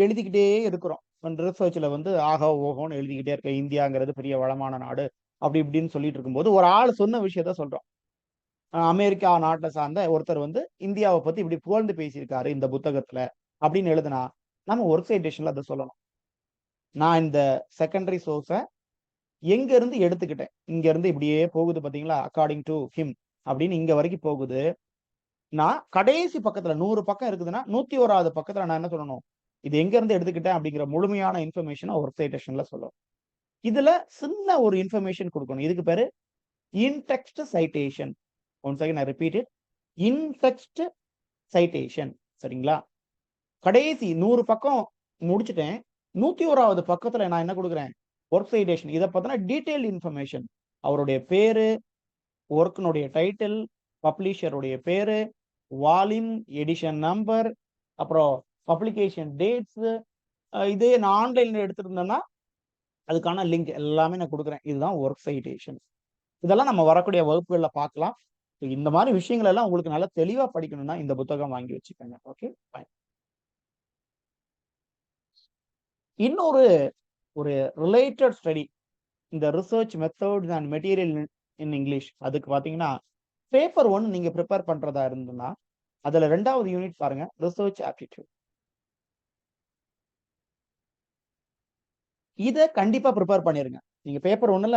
எழுதிக்கிட்டே இருக்கிறோம். ரிசர்ச்ல வந்து ஆகா ஓஹோன்னு எழுதிக்கிட்டே இருக்க, இந்தியாங்கிறது பெரிய வளமான நாடு அப்படி இப்படின்னு சொல்லிட்டு இருக்கும்போது ஒரு ஆள் சொன்ன விஷயத்த சொல்றோம். அமெரிக்கா நாட்டை சார்ந்த ஒருத்தர் வந்து இந்தியாவை பத்தி இப்படி புகழ்ந்து பேசியிருக்காரு இந்த புத்தகத்துல அப்படின்னு எழுதுனா நம்ம ஒர்க் சைட்டேஷன்ல அதை சொல்லணும். நான் இந்த செகண்டரி சோர்ஸை எங்க இருந்து எடுத்துக்கிட்டேன், இங்க இருந்து இப்படியே போகுது பாத்தீங்களா, அக்கார்டிங் டு ஹிம் அப்படின்னு இங்க வரைக்கும் போகுது. நான் கடைசி பக்கத்துல 100 பக்கம் இருக்குதுன்னா 101வது பக்கத்துல நான் என்ன சொல்லணும், இது எங்க இருந்து எடுத்துக்கிட்டேன் அப்படிங்கிற முழுமையான இன்ஃபர்மேஷனை ஒர்க் சைட்டேஷன்ல சொல்லணும். இதுல சின்ன ஒரு இன்ஃபர்மேஷன் கொடுக்கணும். இதுக்கு பேரு in text citation. Once again I repeat it. In text citation. சரிங்களா? கடைசி 100 பக்கம் முடிச்சுட்டேன். 101வது பக்கத்துல நான் என்ன கொடுக்குறேன்? Work citation. இத பத்தின டீடைல் இன்ஃபர்மேஷன். அவருடைய பேரு, ஒர்க்னுடைய டைட்டில், பப்ளிஷருடைய பேரு, வால்யூம், எடிஷன் நம்பர், அப்புறம் பப்ளிகேஷன் டேட்ஸ். இதே நான் ஆன்லைன்ல எடுத்திருந்தேன்னா அதுக்கான லிங்க் எல்லாமே நான் கொடுக்குறேன். இதுதான் ஒர்க் சைட்டேஷன். இதெல்லாம் நம்ம வரக்கூடிய வகுப்புகள்ல பார்க்கலாம். இந்த மாதிரி விஷயங்கள் எல்லாம் உங்களுக்கு நல்லா தெளிவா படிக்கணும்னா இந்த புத்தகம் வாங்கி வச்சுக்கோங்க. Okay, fine. இன்னொரு ஒரு ரிலேட்டட் ஸ்டடி, இந்த research methods and material in English, அதுக்கு பாத்தீங்கன்னா பேப்பர் 1 நீங்க ப்ரிப்பேர் பண்றதா இருந்ததுன்னா அதுல 2வது யூனிட் பாருங்க, ரிசர்ச் ஆப்டிடியூட். இத கண்டிப்பா ப்ரிப்பேர் பண்ணிருங்க. நீங்க பேப்பர் 1ல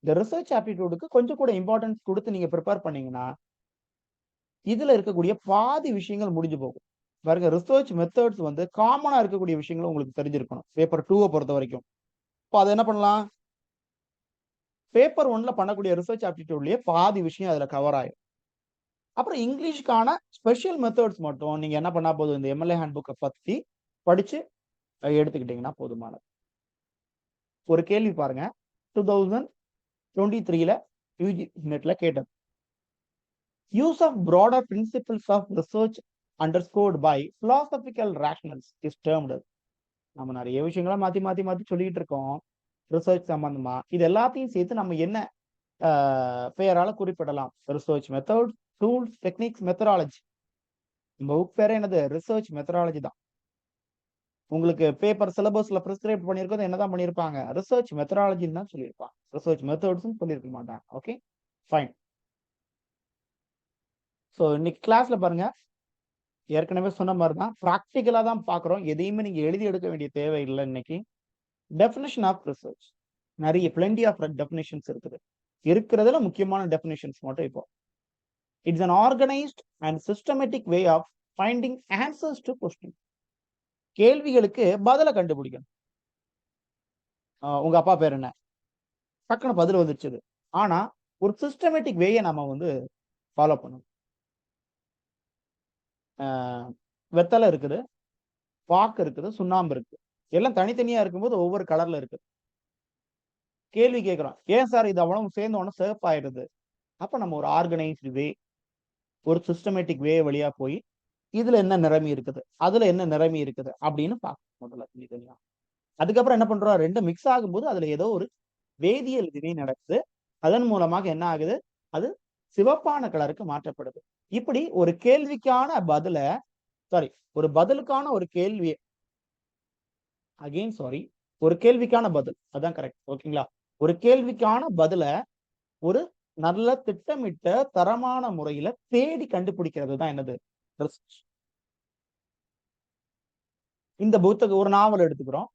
இந்த ரிசர்ச் ஆப்டிடியூடுக்கு கொஞ்சம் கூட இம்பார்ட்டன்ஸ் கொடுத்து நீங்க ப்ரிப்பேர் பண்ணீங்கன்னா இதுல இருக்கக்கூடிய பாதி விஷயங்கள் முடிஞ்சு போகும். பாருங்க, ரிசர்ச் மெத்தட்ஸ் வந்து காமனா இருக்கக்கூடிய விஷயங்களும் உங்களுக்கு தெரிஞ்சிருக்கணும் பேப்பர் 2 பொறுத்த வரைக்கும். இப்போ அதை என்ன பண்ணலாம்? பேப்பர் 1ல பண்ணக்கூடிய ரிசர்ச் ஆப்டிடியூட்லயே பாதி விஷயம் அதுல கவர் ஆயிடும். அப்புறம் இங்கிலீஷ்க்கான ஸ்பெஷல் மெத்தட்ஸ் மட்டும் நீங்க என்ன பண்ணா போதும், இந்த எம்எல்ஏ ஹேண்ட் புக்கை பத்தி படிச்சு எடுத்துக்கிட்டீங்கன்னா போதுமானது. ஒரு கேள்வி பாருங்க, 2023ல யூஜி நெட்ல கேட்டது. Use of broader principles of research underscored by philosophical rationals is termed. நம்ம நிறைய விஷயங்களை மாத்தி மாத்தி மாத்தி சொல்லிட்டு இருக்கோம் ரிசர்ச் சம்பந்தமா. இது எல்லாத்தையும் சேர்த்து நம்ம என்ன பெயரால குறிப்பிடலாம்? Research method, tools, techniques, methodology. நம்ம புக் பேரே என்னது? ரிசர்ச் மெத்தடாலஜி தான். உங்களுக்கு பேப்பர் சிலபஸ்ல பிரிஸ்கிரைப் பண்ணியிருக்கிறது என்னதான் பண்ணியிருப்பாங்க? ரிசர்ச் மெத்தடாலஜின்னு தான் சொல்லியிருப்பாங்க. ரிசர்ச் மெத்தட்ஸும் சொல்லியிருக்க மாட்டாங்க. Okay, fine. ஸோ இன்னைக்கு கிளாஸ்ல பாருங்க, ஏற்கனவே சொன்ன மாதிரி தான் ப்ராக்டிக்கலா தான் பார்க்குறோம். எதையுமே நீங்க எழுதி எடுக்க வேண்டிய தேவை இல்லை. இன்னைக்கு டெஃபினிஷன் ஆஃப் ரிசர்ச் நிறைய பிளென்டி ஆஃப் டெஃபினிஷன்ஸ் இருக்குது. இருக்கிறதுல முக்கியமான டெஃபினிஷன்ஸ் மட்டும் இப்போ. It's an organized and systematic way of finding answers to questions. கேள்விகளுக்கு பதிலை கண்டுபிடிக்கணும். உங்க அப்பா பேர் என்ன? டக்குனு பதில் வந்துருச்சு. ஆனா ஒரு சிஸ்டமேட்டிக் வேயை நம்ம வந்து ஃபாலோ பண்ணணும். வெத்தலை இருக்குது, பாக்கு இருக்குது, சுண்ணாம்பு இருக்கு. எல்லாம் தனித்தனியா இருக்கும்போது ஒவ்வொரு கலர்ல இருக்கு. கேள்வி கேட்கிறோம், ஏன் சார் இது அவ்வளவு சேர்ந்த உடனே சிவப்பாயிடுது? அப்ப நம்ம ஒரு ஆர்கனைஸ்டு வே, ஒரு சிஸ்டமேட்டிக் வே வழியா போய் இதுல என்ன நிறமி இருக்குது, அதுல என்ன நிறமி இருக்குது அப்படின்னு பார்க்கணும் முதல்ல தனித்தனியா. அதுக்கப்புறம் என்ன பண்றோம்? ரெண்டும் மிக்ஸ் ஆகும்போது அதுல ஏதோ ஒரு வேதியியல் வினை நடக்குது. அதன் மூலமாக என்ன ஆகுது? அது சிவப்பான கலருக்கு மாற்றப்படுது. இப்படி ஒரு கேள்விக்கான பதில ஒரு பதிலுக்கான ஒரு கேள்வி, ஒரு கேள்விக்கான பதில், அதான் கரெக்ட். ஓகேங்களா? ஒரு கேள்விக்கான பதில ஒரு நல்ல திட்டமிட்ட தரமான முறையில தேடி கண்டுபிடிக்கிறது தான் என்னது? ரிசர்ச். இந்த புத்தகம் ஒரு நாவல் எடுத்துக்கிறோம்.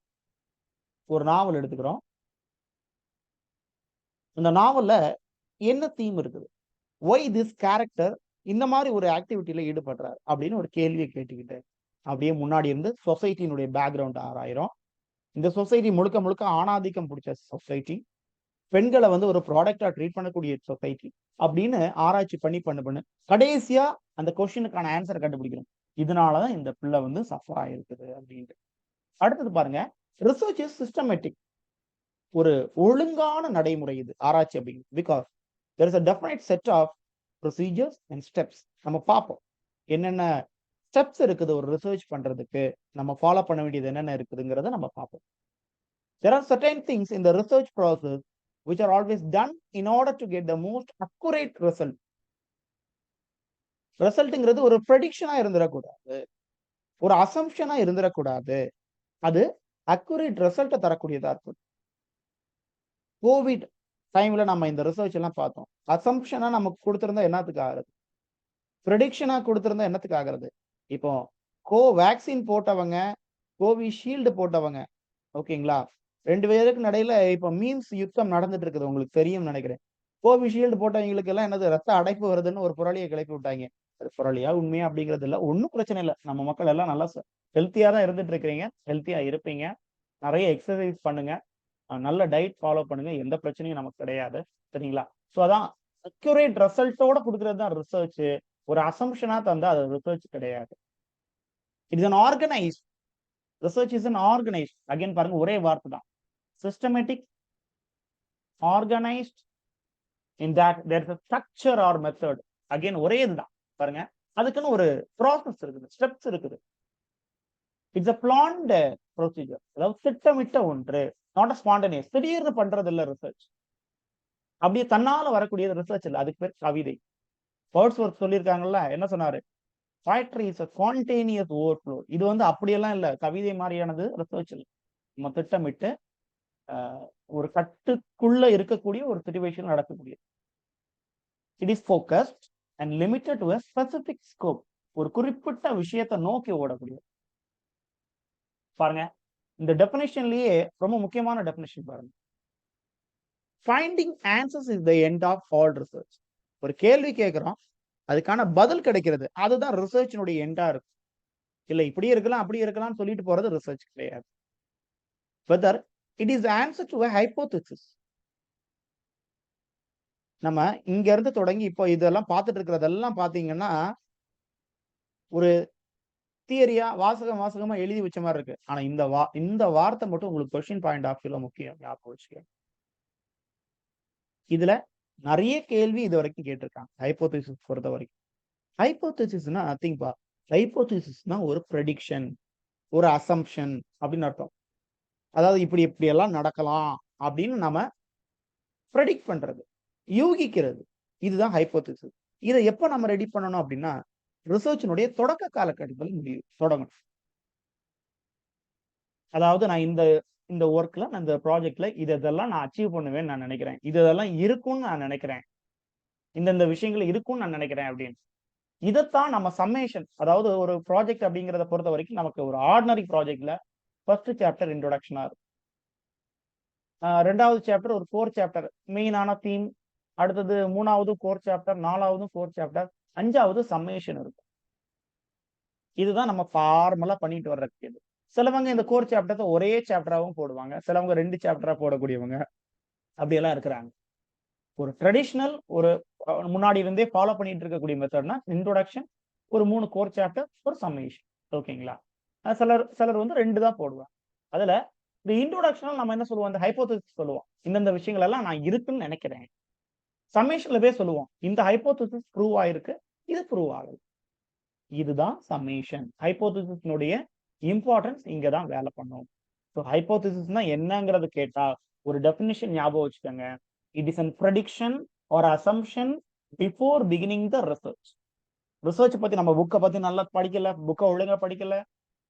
இந்த நாவல்ல என்ன தீம் இருக்குது? ஒய் திஸ் கேரக்டர் இந்த மாதிரி ஒரு ஆக்டிவிட்டியில ஈடுபடுறாரு அப்படின்னு ஒரு கேள்வியை கேட்டுக்கிட்டு அப்படியே முன்னாடி இருந்து சொசைட்டியினுடைய பேக்ரவுண்ட் ஆராயிரும். இந்த சொசைட்டி முழுக்க முழுக்க ஆணாதிக்கம் பிடிச்ச சொசைட்டி, பெண்களை வந்து ஒரு ப்ராடக்டா ட்ரீட் பண்ணக்கூடிய சொசைட்டி அப்படின்னு ஆராய்ச்சி பண்ணு கடைசியா அந்த கொஸ்டினுக்கான ஆன்சரை கண்டுபிடிக்கணும். இதனாலதான் இந்த பிள்ளை வந்து சஃபர் ஆயிருக்குது அப்படின்ட்டு. அடுத்தது பாருங்க, ரிசர்ச் இஸ் சிஸ்டமேட்டிக். ஒரு ஒழுங்கான நடைமுறை இது ஆராய்ச்சி அப்படிங்கிறது. Because there is a definite set of procedures and steps. நம்ம பார்ப்போம் என்னென்ன ஸ்டெப்ஸ் இருக்குது ஒரு ரிசர்ச் பண்றதுக்கு, நம்ம ஃபாலோ பண்ண வேண்டியது என்னென்ன இருக்குதுங்கிறத நம்ம பார்ப்போம். There are certain things in the research process which are always done in order to get the most accurate result. ரிசல்ட்ங்கிறது ஒரு ப்ரெடிக்ஷனா இருந்துடக்கூடாது, ஒரு அசம்ஷனா இருந்துடக்கூடாது. அது அக்யூரேட் ரிசல்ட்டை தரக்கூடியதா இருக்கும். கோவிட் டைம்ல நம்ம இந்த ரிசர்ச் எல்லாம் பார்த்தோம். அசம்ஷனா நமக்கு கொடுத்திருந்தா என்னத்துக்கு ஆகுறது? ப்ரெடிக்ஷனா கொடுத்திருந்தா என்னத்துக்கு ஆகுறது? இப்போ வேக்சின் போட்டவங்க, கோவிஷீல்டு போட்டவங்க, ஓகேங்களா, 2 பேருக்கு நடையில இப்ப மீம்ஸ் யுத்தம் நடந்துட்டு இருக்குது. உங்களுக்கு தெரியும் நினைக்கிறேன். கோவிஷீல்டு போட்டவங்களுக்கு எல்லாம் என்னது, ரத்த அடைப்பு வருதுன்னு ஒரு புரளியை கிளப்பி விட்டாங்க. அது புரளியா உண்மையா அப்படிங்கிறது இல்ல. ஒன்னும் பிரச்சனை இல்லை. நம்ம மக்கள் எல்லாம் நல்லா ஹெல்த்தியா தான் இருந்துட்டு இருக்கிறீங்க. ஹெல்த்தியா இருப்பீங்க. நிறைய எக்ஸசைஸ் பண்ணுங்க. நல்ல டயட் ஃபாலோ பண்ணுங்க, எந்த பிரச்சனையும் நமக்கு கிடையாது. சரிங்களா? ஸோ அதான் அக்யூரேட் ரிசல்ட்டோட குடுக்குறது தான் ரிசர்ச். ஒரு அசம்ப்ஷனா தந்தா அது ரிசர்ச் கிடையாது. It is an organised research is an organised. Again பாருங்க ஒரே வார்த்தை தான். Systematic, organised in that there is a structure or method. Again ஒரே இதுதான். பாருங்க அதுக்குன்னு ஒரு ப்ராசஸ் இருக்குது, ஸ்டெப்ஸ் இருக்குது. It's a planned procedure. அதாவது திட்டமிட்ட ஒன்று. Not a spontaneous. திடீர்னு பண்றது இல்ல ரிசர்ச். அப்படியே தன்னால வரக்கூடியது ரிசர்ச் இல்ல. அதுக்கு பேர் கவிதை. வேர்ட்ஸ்வொர்த் சொல்லியிருக்காங்கல்ல, என்ன சொன்னாரு? poetry is a spontaneous overflow. இது வந்து அப்படியெல்லாம் இல்ல. கவிதை மாதிரியானது ரிசர்ச் இல்ல. நம்ம திட்டமிட்டு ஒரு கட்டுக்குள்ள இருக்கக்கூடிய ஒரு சிச்சுவேஷன் நடக்கக்கூடியது. It is focused and limited to a specific scope. ஒரு குறிப்பிட்ட விஷயத்தை நோக்கி ஓடக்கூடியது. பாருங்க இந்த டெஃபினிஷன்லயே ரொம்ப முக்கியமான டெஃபினிஷன் பாருங்க. Finding answers is the end of all research. ஒரு கேள்வி கேட்கிறோம், அதுக்கான பதில் கிடைக்கிறது, அதுதான் ரிசர்ச்சினுடைய எண்டா இருக்கு. இல்ல இப்படி இருக்கலாம் அப்படி இருக்கலாம்னு சொல்லிட்டு போறது ரிசர்ச் கிடையாது. Whether it is answer to a hypothesis. நம்ம இங்க இருந்து தொடங்கி இப்போ இதெல்லாம் பார்த்துட்டு இருக்கிறதெல்லாம் பாத்தீங்கன்னா ஒரு தியரியா வாசகமா எழுதி வச்ச மாதிரி இருக்கு. ஆனா இந்த வார்த்தை மட்டும் உங்களுக்கு கொஸ்டின் பாயிண்ட் ஆஃப் வியூல முக்கியம். ஞாபகம் வச்சுக்கோங்க. இதுல நிறைய கேள்வி இது வரைக்கும் கேட்டிருக்காங்க ஹைபோதேசிஸ் பொறுத்த வரைக்கும். ஹைபோதேசிஸ்னா நத்திங் பா. ஹைபோதேசிஸ்னா ஒரு ப்ரெடிக்ஷன், ஒரு அசம்ப்ஷன் அப்படின்னு அர்த்தம். அதாவது இப்படி எல்லாம் நடக்கலாம் அப்படின்னு நம்ம ப்ரெடிக்ட் பண்றது, யூகிக்கிறது. இதுதான் ஹைபோதேசிஸ். இதை எப்போ நம்ம ரெடி பண்ணணும் அப்படின்னா ரிசர்ச்சினுடைய தொடக்க காலகட்டத்தில் தொடங்கணும். அதாவது நான் இந்த ஒர்க்ல இந்த ப்ராஜெக்ட்ல இதெல்லாம் நான் அச்சீவ் பண்ணுவேன்னு நான் நினைக்கிறேன், இதெல்லாம் இருக்கும்னு நான் நினைக்கிறேன், இந்த விஷயங்கள் இருக்கும்னு நான் நினைக்கிறேன் அப்படின்னு. இதைத்தான் நம்ம சம்மேஷன், அதாவது ஒரு ப்ராஜெக்ட் அப்படிங்கிறத பொறுத்த வரைக்கும் நமக்கு ஒரு ஆர்டினரி ப்ராஜெக்ட்ல ஃபர்ஸ்ட் சாப்டர் இன்ட்ரோடக்ஷனா இருக்கும். ரெண்டாவது சாப்டர் ஒரு கோர் சாப்டர் மெயினான தீம், அடுத்தது மூணாவது கோர் சாப்டர், நாலாவது கோர் சாப்டர், அஞ்சாவது சம்மேஷன் இருக்கும். இதுதான் நம்ம ஃபார்மலா பண்ணிட்டு வர்றது. சிலவங்க இந்த கோர் சாப்டரை ஒரே சாப்டராகவும் போடுவாங்க, சிலவங்க 2 சாப்டரா போடக்கூடியவங்க அப்படியெல்லாம் இருக்கிறாங்க. ஒரு ட்ரெடிஷனல் ஒரு முன்னாடி இருந்தே ஃபாலோ பண்ணிட்டு இருக்கக்கூடிய மெத்தட்னா இன்ட்ரோடக்ஷன், ஒரு 3 கோர் சாப்டர், ஒரு சம்மேஷன். ஓகேங்களா? சிலர் வந்து 2 தான் போடுவாங்க. அதுல இந்த இன்ட்ரோடக்ஷனல் நம்ம என்ன சொல்லுவோம், இந்த ஹைபோதேசிஸ் சொல்லுவோம், இந்த விஷயங்கள் எல்லாம் நான் இருக்குன்னு நினைக்கிறேன். சம்மேஷன்ல போய் சொல்லுவோம், இந்த ஹைபோதேசிஸ் ப்ரூவ் ஆயிருக்கு, இது ப்ரூவ் ஆகுது. இதுதான் சம்மேஷன். ஹைபோதேசிஸ்னுடைய இம்பார்ட்டன்ஸ் இங்க தான் வேலை பண்ணும். ஸோ ஹைபோதேசிஸ்னா என்னங்கிறது கேட்டா ஒரு டெஃபினிஷன் ஞாபகம் வச்சுக்கோங்க. It is an prediction or assumption before beginning the research. Research பத்தி நம்ம புக்கை பத்தி நல்லா படிக்கல, புக்கை ஒழுங்கா படிக்கல,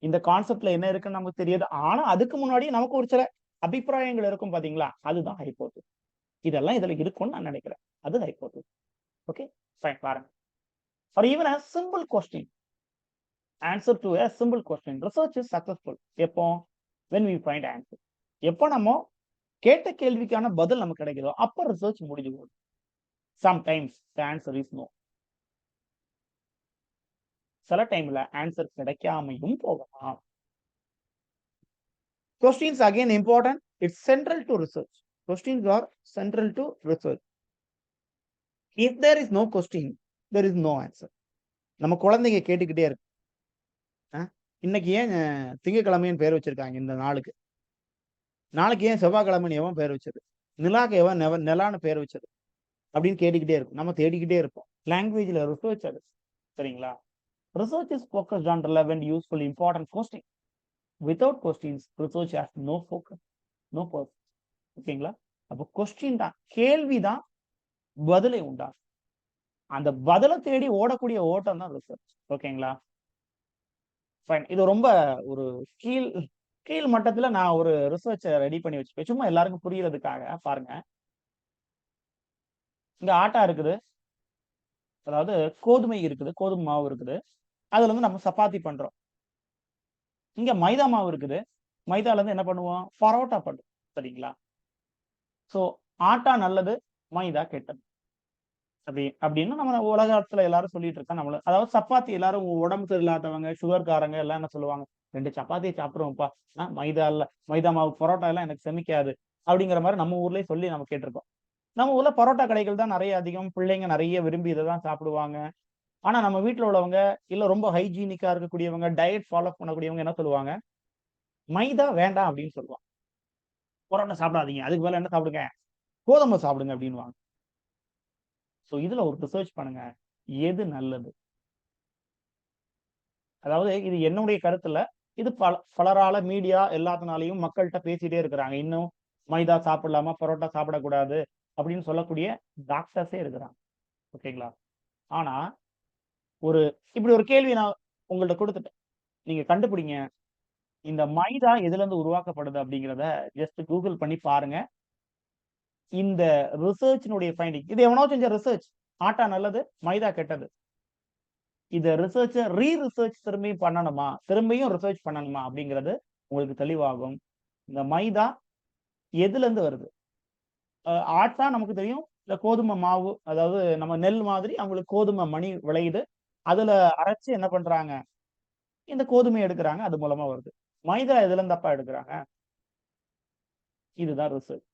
இந்த கான்செப்ட்ல என்ன இருக்குன்னு நமக்கு தெரியாது. ஆனா அதுக்கு முன்னாடி நமக்கு ஒரு சில அபிப்பிராயங்கள் இருக்கும் பாத்தீங்களா, அதுதான் ஹைபோதேசிஸ். இதெல்லாம் இதுல இருக்கும்னு நான் நினைக்கிறேன், அது ஹைபோதேசிஸ். Okay fine. பாருங்க, or even a simple question, answer to a simple question. Research is successful எப்போ? when we find answer. எப்போ நம்ம கேட்ட கேள்விக்கான பதில் நமக்கு கிடைக்குதோ அப்ப ரிசர்ச் முடிஞ்சு போகுது. sometimes the answer is no. சில டைம்ல ஆன்சர் கிடைக்காமையும் போகலாம். questions again important. It's central to research. Questions are central to research. If there is no question, there is no answer. நம்ம குழந்தைங்க கேட்டுக்கிட்டே இருக்கு, இன்னைக்கு ஏன் திங்கக்கிழமைன்னு பேர் வச்சிருக்காங்க இந்த நாளுக்கு, நாளைக்கு ஏன் செவ்வாய்க்கிழமைன்னு எவன் பேர் வச்சது, நிலாக்கு எவன் நிலான்னு பேர் வச்சது அப்படின்னு கேட்டுக்கிட்டே இருக்கும். நம்ம தேடிக்கிட்டே இருப்போம். லாங்குவேஜ்ல ரிசர்ச் அது. சரிங்களா? Research is focused on relevant, useful, important question. Without questions research has no focus, no purpose. ஓகேங்களா? அப்போ கொஸ்டின் தான், கேள்விதான் பதிலை உண்டாகும். அந்த பதிலை தேடி ஓடக்கூடிய ஓட்டம் தான் ரிசர்ச். ஓகேங்களா? ஃபைன். இது ரொம்ப ஒரு கீழ் மட்டத்துல நான் ஒரு ரிசர்ச் ரெடி பண்ணி வச்சுப்பேன், சும்மா எல்லாருக்கும் புரியறதுக்காக. பாருங்க, இங்க ஆட்டா இருக்குது, அதாவது கோதுமை இருக்குது, கோதுமை மாவு இருக்குது, அதுல இருந்து நம்ம சப்பாத்தி பண்றோம். இங்க மைதா மாவு இருக்குது, மைதால இருந்து என்ன பண்ணுவோம், பரோட்டா பண்றோம். சரிங்களா? சோ ஆட்டா நல்லது, மைதா கெட்டது அப்படின்னு நம்ம உலகத்துல எல்லாரும் சொல்லிட்டு இருக்கா. நம்மள அதாவது சப்பாத்தி எல்லாரும் உடம்பு சரியில்லாதவங்க, சுகர்காரங்க எல்லாம் என்ன சொல்லுவாங்க, 2 சப்பாத்தியை சாப்பிடுவோம்ப்பா, மைதா இல்ல, மைதா மாவு பரோட்டா எல்லாம் எனக்கு செமிக்காது, அப்படிங்கிற மாதிரி நம்ம ஊர்லயே சொல்லி நம்ம கேட்டிருக்கோம். நம்ம ஊர்ல பரோட்டா கடைகள் தான் நிறைய அதிகம், பிள்ளைங்க நிறைய விரும்பி இதை தான் சாப்பிடுவாங்க. ஆனா நம்ம வீட்டுல உள்ளவங்க இல்ல ரொம்ப ஹைஜீனிக்கா இருக்கக்கூடியவங்க, டயட் ஃபாலோ பண்ணக்கூடியவங்க என்ன சொல்லுவாங்க, மைதா வேண்டாம் அப்படின்னு சொல்லுவாங்க. பரோட்டா சாப்பிடாதீங்க, அதுக்கு மேல என்ன சாப்பிடுங்க, கோதுமை சாப்பிடுங்க அப்படின்னுவாங்க. ஸோ இதுல ஒரு ரிசர்ச் பண்ணுங்க, எது நல்லது. அதாவது இது என்னுடைய கருத்துல, இது பலரால மீடியா எல்லாத்தினாலையும் மக்கள்கிட்ட பேசிட்டே இருக்கிறாங்க. இன்னும் மைதா சாப்பிடலாமா, பரோட்டா சாப்பிடக்கூடாது அப்படின்னு சொல்லக்கூடிய டாக்டர்ஸே இருக்கிறாங்க. ஓகேங்களா? ஆனா ஒரு இப்படி ஒரு கேள்வி நான் உங்கள்ட்ட கொடுத்துட்டேன். நீங்க கண்டுபிடிங்க. இந்த மைதா எதுல இருந்து உருவாக்கப்படுது அப்படிங்கிறத ஜஸ்ட் கூகுள் பண்ணி பாருங்க. இந்த ரிசர்ச்னுடைய ஃபைண்டிங், இது எவனோ செஞ்ச ரிசர்ச். ஆட்டா நல்லது, மைதா கெட்டது. இத ரிசர்ச்ச ரிசர்ச் திரும்பியும் பண்ணணுமா, திரும்பியும் ரிசர்ச் பண்ணணுமா அப்படிங்கிறது உங்களுக்கு தெளிவாகும். இந்த மைதா எதுல இருந்து வருது? ஆட்டா நமக்கு தெரியும். இந்த கோதுமை மாவு, அதாவது நம்ம நெல் மாதிரி அவங்களுக்கு கோதுமை மணி விளையுது. அதுல அரைச்சு என்ன பண்றாங்க, இந்த கோதுமையை எடுக்குறாங்க. அது மூலமா வருது. மைதா எதுல இருந்தப்பா எடுக்குறாங்க? இதுதான் ரிசர்ச்.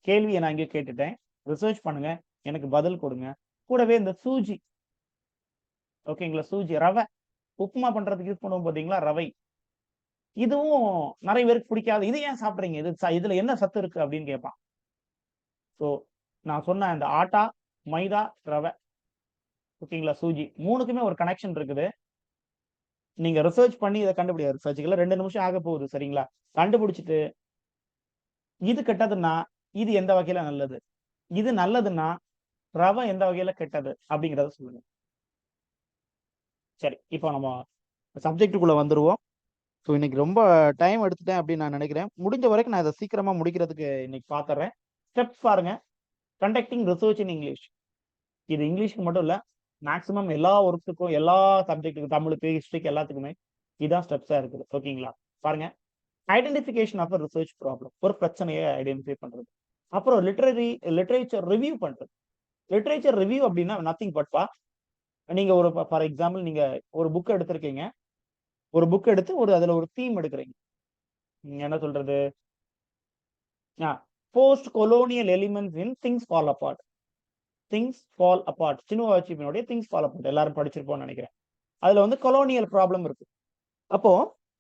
கேள்விய நான் இங்க கேட்டுட்டேன். ரிசர்ச் பண்ணுங்க. எனக்கு பதில் கொடுங்க. கூடவே இந்த சூஜி, ஓகேங்களா? சூஜி, ரவை. உப்புமா பண்றதுக்கு யூஸ் பண்ணுவோம் பார்த்தீங்களா? ரவை. இதுவும் நெறைய பேருக்கு பிடிக்காது. "இது ஏன் சாப்பிடுறீங்க? இதுல என்ன சத்து இருக்கு?" அப்படின்னு கேட்பான். ஸோ நான் சொன்ன அந்த ஆட்டா, மைதா, ரவை, ஓகேங்களா? சூஜி 3க்குமே ஒரு கனெக்ஷன் இருக்குது. நீங்க ரிசர்ச் பண்ணி இத கண்டுபிடிங்க. ரிசர்ச்சுக்குலாம் 2 நிமிஷம் ஆகப் போகுது. சரிங்களா? கண்டுபிடிச்சுட்டு, இது கெட்டதுன்னா, இது எந்த வகையில நல்லது? இது நல்லதுன்னா, ரவை எந்த வகையில கெட்டது? அப்படிங்கிறத சொல்லுங்க. சரி. இப்போ நம்ம சப்ஜெக்ட்டுக்குள்ள வந்துருவோம். ஸோ இன்னைக்கு ரொம்ப டைம் எடுத்துட்டேன் அப்படின்னு நான் நினைக்கிறேன். முடிஞ்ச வரைக்கும் நான் இத சீக்கிரமா முடிக்கிறதுக்கு இன்னைக்கு பார்த்துடுறேன். ஸ்டெப்ஸ் பாருங்க. Conducting research in English. இது இங்கிலீஷ்க்கு மட்டும் இல்ல. மேக்ஸிமம் எல்லா ஒர்க்ஸுக்கும், எல்லா சப்ஜெக்ட்டுக்கும், தமிழுக்கு, ஹிஸ்டரிக்கு எல்லாத்துக்குமே இதான் ஸ்டெப்ஸா இருக்குது. ஓகேங்களா? பாருங்க. Identification of a research problem. ஒரு பிரச்சனைய ஐடென்டிஃபை பண்றது. அப்புறம் லிட்டரேச்சர் ரிவ்யூ பண்றது. லிட்டரேச்சர் ரிவ்யூ அப்படின்னா நத்திங் பட் நீங்க ஒரு ஃபார் எக்ஸாம்பிள் நீங்க ஒரு புக் எடுத்திருக்கீங்க. ஒரு புக் எடுத்து அதுல ஒரு தீம் எடுக்குறீங்க. என்ன சொல்றது? Post colonial elements in things fall apart. Things fall apart. Chinua அச்சீவ்மென்ட்டோட திங்ஸ் ஃபால் அபார்ட் எல்லாரும் படிச்சிருப்போம்னு நினைக்கிறேன். அதுல வந்து கொலோனியல் ப்ராப்ளம் இருக்கு. அப்போ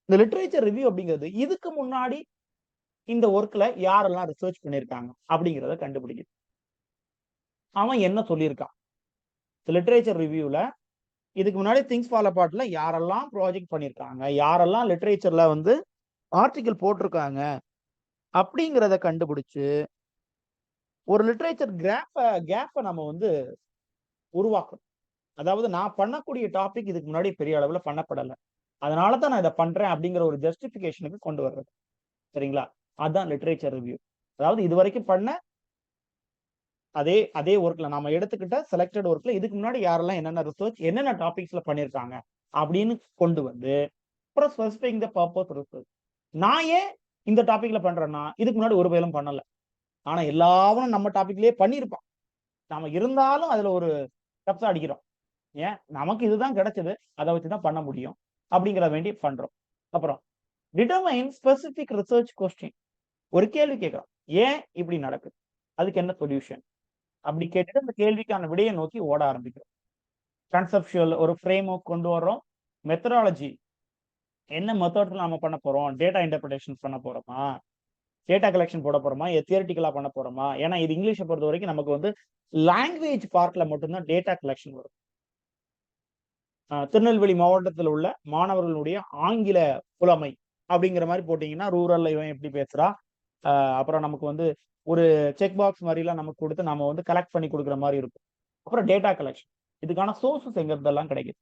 இந்த லிட்டரேச்சர் ரிவ்யூ அப்படிங்கிறது இதுக்கு முன்னாடி இந்த ஒர்க்ல யாரெல்லாம் ரிசர்ச் பண்ணியிருக்காங்க அப்படிங்கிறத கண்டுபிடிக்குது. அவன் என்ன சொல்லியிருக்கான்? லிட்டரேச்சர் ரிவ்யூல இதுக்கு முன்னாடி திங்ஸ் ஃபால் அபார்ட்ல யாரெல்லாம் ப்ராஜெக்ட் பண்ணியிருக்காங்க, யாரெல்லாம் லிட்டரேச்சர்ல வந்து ஆர்டிகிள் போட்டிருக்காங்க அப்படிங்கிறத கண்டுபிடிச்சு ஒரு லிட்டரேச்சர் கேப்ப நம்ம வந்து உருவாக்கணும். அதாவது நான் பண்ணக்கூடிய டாபிக் இதுக்கு முன்னாடி பெரிய அளவுல பண்ணப்படல. அதனால தான் நான் இத பண்றேன் அப்படிங்கிற ஒரு ஜஸ்டிஃபிகேஷனுக்கு கொண்டு வர்றது. சரிங்களா? அதான் லிட்டரேச்சர் ரிவ்யூ. அதாவது இதுவரைக்கும் பண்ண அதே ஒர்க்ல நாம எடுத்துக்கிட்ட செலக்டட் ஒர்க்ல இதுக்கு முன்னாடி யாரெல்லாம் என்னென்ன ரிசர்ச், என்னென்ன டாபிக்ஸ்ல பண்ணியிருக்காங்க அப்படின்னு கொண்டு வந்து அப்புறம் ஸ்பெசிஃபைங் த பர்ப்பஸ் ரிசர்ச். நான் ஏன் இந்த டாபிக்ல பண்றேன்னா, இதுக்கு முன்னாடி ஒரு பயலும் பண்ணல. ஆனா எல்லாவனும் நம்ம டாபிக்லயே பண்ணியிருப்பான். நாம இருந்தாலும் அதுல ஒரு ஸ்டெப்ஸ் அடிக்கிறோம். ஏன்? நமக்கு இதுதான் கிடைச்சது. அத வச்சு தான் பண்ண முடியும். அப்படிங்கிற வேண்டி பண்றோம். அப்புறம் டிட்டர்மைன் ஸ்பெசிபிக் ரிசர்ச் கொஸ்டின். ஒரு கேள்வி கேட்கிறோம். ஏன் இப்படி நடக்குது? அதுக்கு என்ன சொல்யூஷன்? அப்படி கேட்டுட்டு அந்த கேள்விக்கான விடையை நோக்கி ஓட ஆரம்பிக்கிறோம். கான்செப்சுவல் ஒரு ஃப்ரேம் ஒர்க் கொண்டு வர்றோம். மெத்தடாலஜி என்ன மெத்தட்ல நாம பண்ண போறோம்? டேட்டா இன்டர்பிரேஷன் பண்ண போறோமா? டேட்டா கலெக்ஷன் போட போறோமா? தியரிட்டிக்கலா பண்ண போறோமா? ஏன்னா இது இங்கிலீஷை பொறுத்தவரைக்கும் நமக்கு வந்து லாங்குவேஜ் பார்ட்ல மட்டும் தான் டேட்டா கலெக்ஷன் வரும். திருநெல்வேலி மாவட்டத்தில் உள்ள மாணவர்களுடைய ஆங்கில புலமை அப்படிங்கிற மாதிரி போட்டீங்கன்னா, ரூரல்ல இவன் எப்படி பேசுறான், அப்புறம் நமக்கு வந்து ஒரு செக் பாக்ஸ் மாதிரிலாம் நமக்கு கொடுத்து நம்ம வந்து கலெக்ட் பண்ணி கொடுக்குற மாதிரி இருக்கும். அப்புறம் டேட்டா கலெக்ஷன். இதுக்கான சோர்சஸ் எங்க இருந்தெல்லாம் கிடைக்குது.